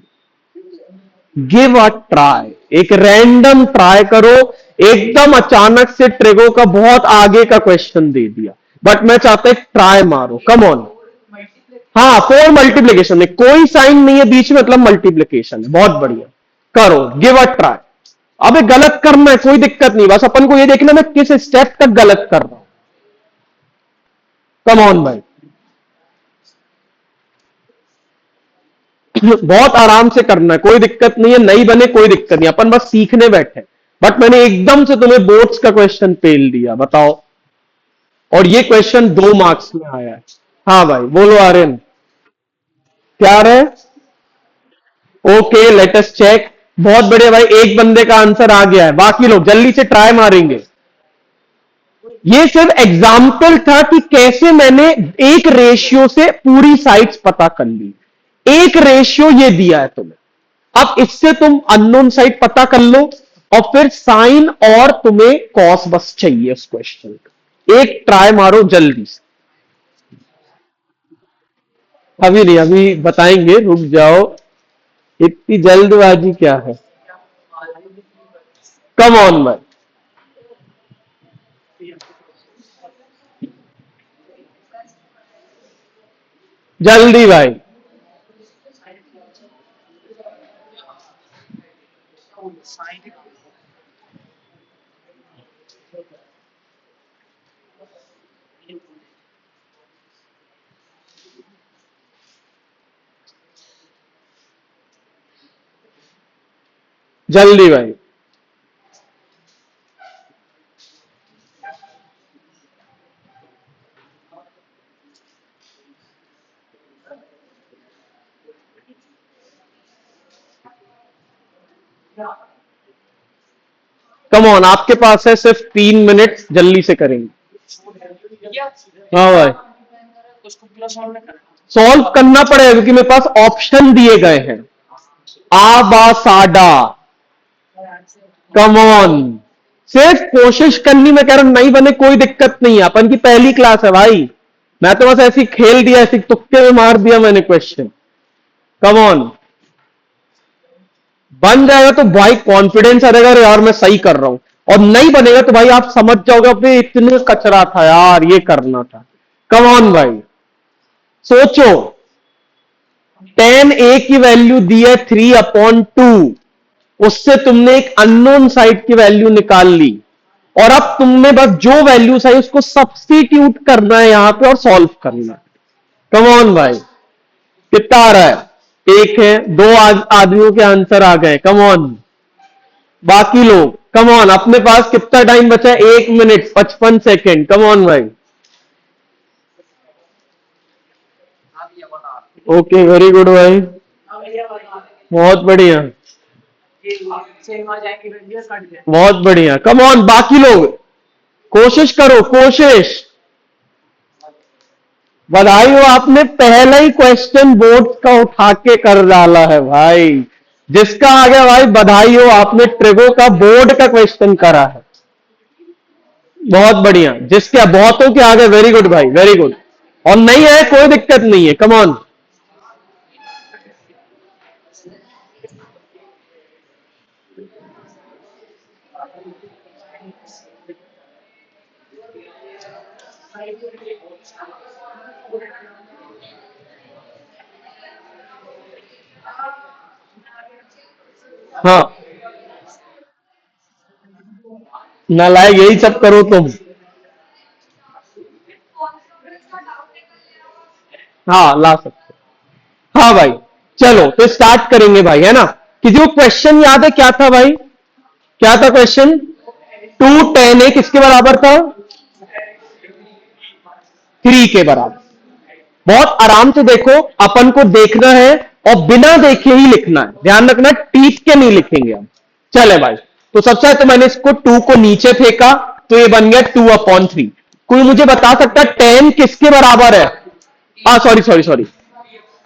गिव अ ट्राई, एक रैंडम ट्राई करो। एकदम अचानक से ट्रेगो का बहुत आगे का क्वेश्चन दे दिया, बट मैं चाहता हूं ट्राई मारो, कम ऑन। हाँ 4 मल्टीप्लीकेशन में कोई साइन नहीं है बीच में, मतलब मल्टीप्लीकेशन है। बहुत बढ़िया, करो, गिव अ ट्राई। अबे गलत करना है कोई दिक्कत नहीं, बस अपन को ये देखना मैं किस स्टेप तक गलत कर रहा हूं। कम ऑन भाई। बहुत आराम से करना है, कोई दिक्कत नहीं है, नहीं बने कोई दिक्कत नहीं, अपन बस सीखने बैठे। बट मैंने एकदम से तुम्हें बोर्ड्स का क्वेश्चन पेल दिया, बताओ। और ये क्वेश्चन 2 मार्क्स में आया है। हाँ भाई बोलो आर्यन, क्या रहे? Okay let us check. बहुत बढ़िया भाई, एक बंदे का आंसर आ गया है, बाकी लोग जल्दी से ट्राई मारेंगे। ये सिर्फ एग्जाम्पल था कि कैसे मैंने एक रेशियो से पूरी साइड्स पता कर ली। एक रेशियो ये दिया है तुम्हें, अब इससे तुम अननोन साइड पता कर लो, और फिर साइन और तुम्हें कॉस बस चाहिए उस क्वेश्चन का। एक ट्राई मारो जल्दी से। अभी नहीं, अभी बताएंगे, रुक जाओ, इतनी जल्दबाजी क्या है? कम ऑन भाई, जल्दी भाई। जल्दी भाई। कम ऑन, आपके पास है सिर्फ 3 मिनट, जल्दी से करेंगे। हाँ भाई, सॉल्व करना पड़ेगा क्योंकि मेरे पास ऑप्शन दिए गए हैं। आ बा साडा, कम ऑन, सिर्फ कोशिश करनी। मैं कह रहा हूं नहीं बने कोई दिक्कत नहीं है, अपन की पहली क्लास है भाई। मैं तो बस ऐसी खेल दिया, ऐसी तुक्के में मार दिया मैंने क्वेश्चन। कम ऑन, बन जाएगा तो भाई कॉन्फिडेंस आ जाएगा, यार मैं सही कर रहा हूं। और नहीं बनेगा तो भाई आप समझ जाओगे भाई इतने कचरा था यार, ये करना था। कम ऑन भाई, सोचो। 10a की वैल्यू दी है 3/2, उससे तुमने एक अननोन साइड की वैल्यू निकाल ली, और अब तुमने बस जो वैल्यूज आई उसको सब्स्टिट्यूट करना है यहां पे और सॉल्व करना है। कम ऑन भाई, कितना आ रहा है? एक है, दो आदमियों के आंसर आ गए। कम ऑन, बाकी लोग कम ऑन, अपने पास कितना टाइम बचा है? 1 मिनट 55 सेकेंड। कम ऑन भाई। ओके वेरी गुड भाई, बहुत बढ़िया, बहुत बढ़िया। कम ऑन, बाकी लोग कोशिश करो, कोशिश। बधाई हो, आपने पहला ही क्वेश्चन बोर्ड का उठा के कर डाला है भाई। जिसका आ गया भाई, बधाई हो, आपने ट्रिगो का बोर्ड का क्वेश्चन करा है। बहुत बढ़िया, जिसके बहुतों के आ गए, वेरी गुड भाई, वेरी गुड। और नहीं है कोई दिक्कत नहीं है, कम ऑन। हाँ, नालायक, यही सब करो तुम। हाँ ला सकते हो। हाँ भाई, चलो तो स्टार्ट करेंगे भाई, है ना? किसी को क्वेश्चन याद है क्या था भाई? क्या था क्वेश्चन? 2 10a किसके बराबर था? 3 के बराबर। बहुत आराम से देखो, अपन को देखना है और बिना देखे ही लिखना है, ध्यान रखना, टीप के नहीं लिखेंगे हम। चले भाई, तो सबसे पहले तो मैंने इसको 2 को नीचे फेंका, तो ये बन गया 2/3। कोई मुझे बता सकता है 10 किसके बराबर है? सॉरी सॉरी सॉरी,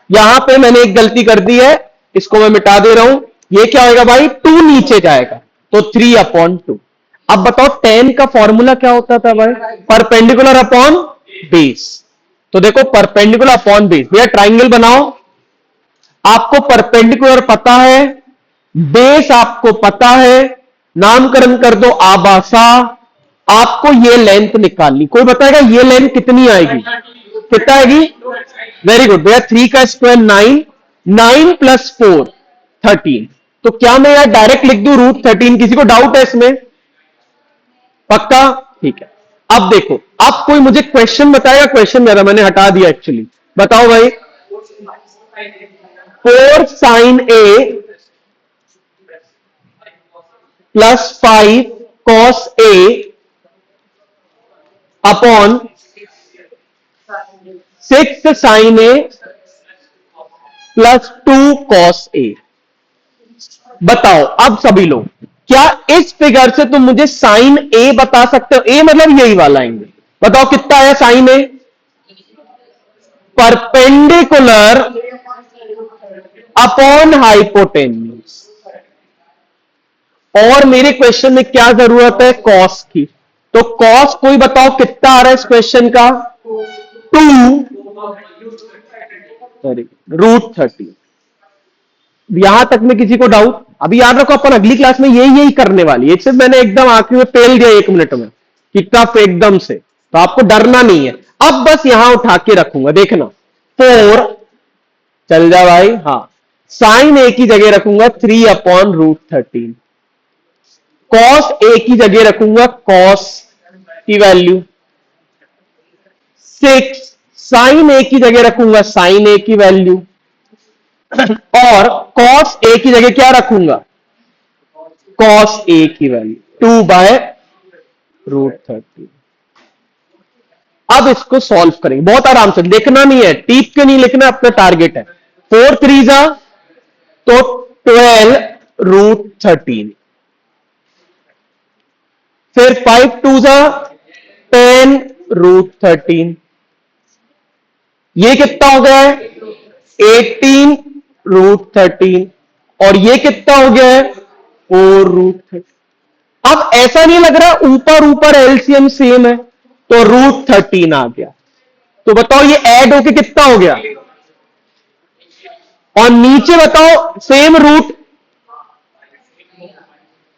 यहां पे मैंने एक गलती कर दी है, इसको मैं मिटा दे रहा हूं। ये क्या होगा भाई? 2 नीचे जाएगा, तो 3/2। अब बताओ 10 का फॉर्मूला क्या होता था भाई? Perpendicular upon base. तो देखो, परपेंडिकुलर अपॉन बेस, भैया ट्राइंगल बनाओ। आपको परपेंडिकुलर पता है, बेस आपको पता है, नामकरण कर दो आबासा। आपको ये लेंथ निकालनी, कोई बताएगा ये लेंथ कितनी आएगी? कितना आएगी? वेरी गुड भैया, 3 का स्क्वायर 9, 9 + 4 13। तो क्या मैं यार डायरेक्ट लिख दूं √13? किसी को डाउट है इसमें? पक्का? ठीक है। अब देखो, अब कोई मुझे क्वेश्चन बताएगा? क्वेश्चन मेरा मैंने हटा दिया एक्चुअली, बताओ भाई। 4 sign A plus 5 cos A upon 6 sign A plus 2 cos A. बताओ अब सभी लोग, क्या इस फिगर से तुम मुझे साइन ए बता सकते हो? ए मतलब यही वाला एंगल। बताओ कितना है sine A? Perpendicular upon hypotenuse. और मेरे क्वेश्चन में क्या जरूरत है? कॉस की। तो कॉस कोई बताओ कितना आ रहा है इस क्वेश्चन का? 2 √30। यहां तक में किसी को डाउट? अभी याद रखो अपन अगली क्लास में यही करने वाली है। सिर्फ मैंने एकदम आखिर में पेल दिया 1 मिनट में कि टफ एकदम से, तो आपको डरना नहीं है। अब बस यहां उठा के रखूंगा, देखना 4 चल जा भाई। हाँ, साइन ए की जगह रखूंगा 3/√13। कॉस ए की जगह रखूंगा कॉस की वैल्यू 6। साइन ए की जगह रखूंगा साइन ए की वैल्यू और कॉस ए की जगह क्या रखूंगा? कॉस ए की वैल्यू 2/√13। अब इसको सॉल्व करेंगे बहुत आराम से, लिखना नहीं है, टीप के नहीं लिखना, अपना टारगेट है। 4 3 तो 12√13, फिर 5 2 10√13, ये कितना हो गया है? 18√13, और ये कितना हो गया है? 4√13। अब ऐसा नहीं लग रहा ऊपर ऊपर एलसीएम सेम है, तो √13 आ गया। तो बताओ ये ऐड होके कितना हो गया? और नीचे बताओ सेम रूट।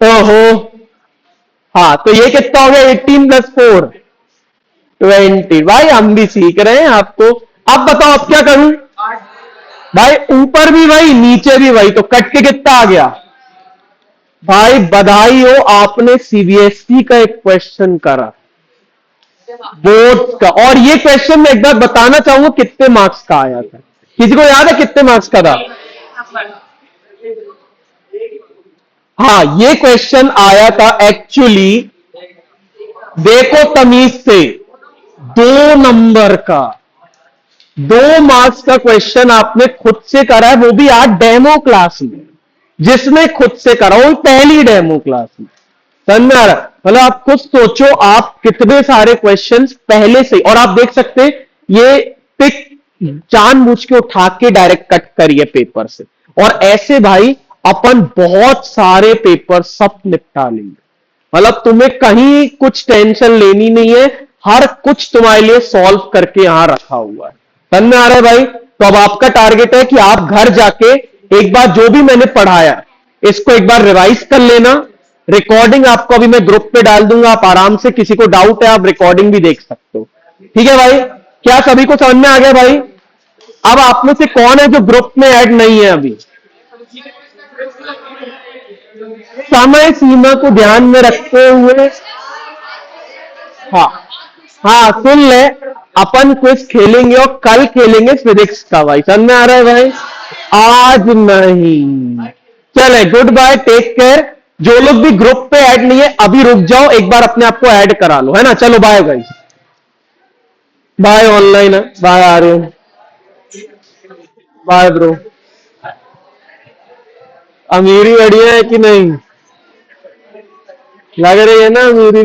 ओहो, हाँ, तो ये कितना हो गया? 18 + 4 20। भाई हम भी सीख रहे हैं आपको। अब बताओ अब क्या करूं? भाई ऊपर भी वही नीचे भी वही, तो कट के कितना आ गया? भाई बधाई हो, आपने सीबीएसई का एक क्वेश्चन करा बोर्ड का। और ये क्वेश्चन मैं एक बार बताना चाहूंगा कितने मार्क्स का आया था। किसी को याद है कितने मार्क्स का था? हाँ, ये क्वेश्चन आया था एक्चुअली, देखो तमीज से, 2 नंबर का, 2 मार्क्स का क्वेश्चन आपने खुद से करा है, वो भी आज डेमो क्लास में। जिसने खुद से करा वो पहली डेमो क्लास में। समझ में आ रहा? मतलब आप खुद सोचो आप कितने सारे क्वेश्चंस पहले से, और आप देख सकते ये पिक जानबूझ के उठा के डायरेक्ट कट करिए पेपर से, और ऐसे भाई अपन बहुत सारे पेपर सब निपटा लेंगे। मतलब तुम्हें कहीं कुछ टेंशन लेनी नहीं है, हर कुछ तुम्हारे लिए सॉल्व करके यहां रखा हुआ है। समझ में आ रहा है भाई? तो अब आपका टारगेट है कि आप घर जाके एक बार जो भी मैंने पढ़ाया इसको एक बार रिवाइज कर लेना। रिकॉर्डिंग आपको अभी मैं ग्रुप पे डाल दूंगा, आप आराम से, किसी को डाउट है आप रिकॉर्डिंग भी देख सकते हो। ठीक है भाई? क्या सभी को समझ में आ गया भाई? अब आप में से कौन है जो ग्रुप में ऐड नहीं है अभी? समय सीमा को ध्यान में रखते हुए, हाँ हाँ सुन ले, अपन क्विज खेलेंगे और कल खेलेंगे फिजिक्स का। भाई समझ में आ रहा है भाई? आज नहीं। चले, गुड बाय, टेक केयर। जो लोग भी ग्रुप पे ऐड नहीं है अभी रुक जाओ, एक बार अपने आप को ऐड करा लो, है ना? चलो बाय गाइस, बाय। ऑनलाइन है, बाय, आ रहे हो, बाय ब्रो। अमीरी बढ़िया है कि नहीं? लग रही है ना अमीरी।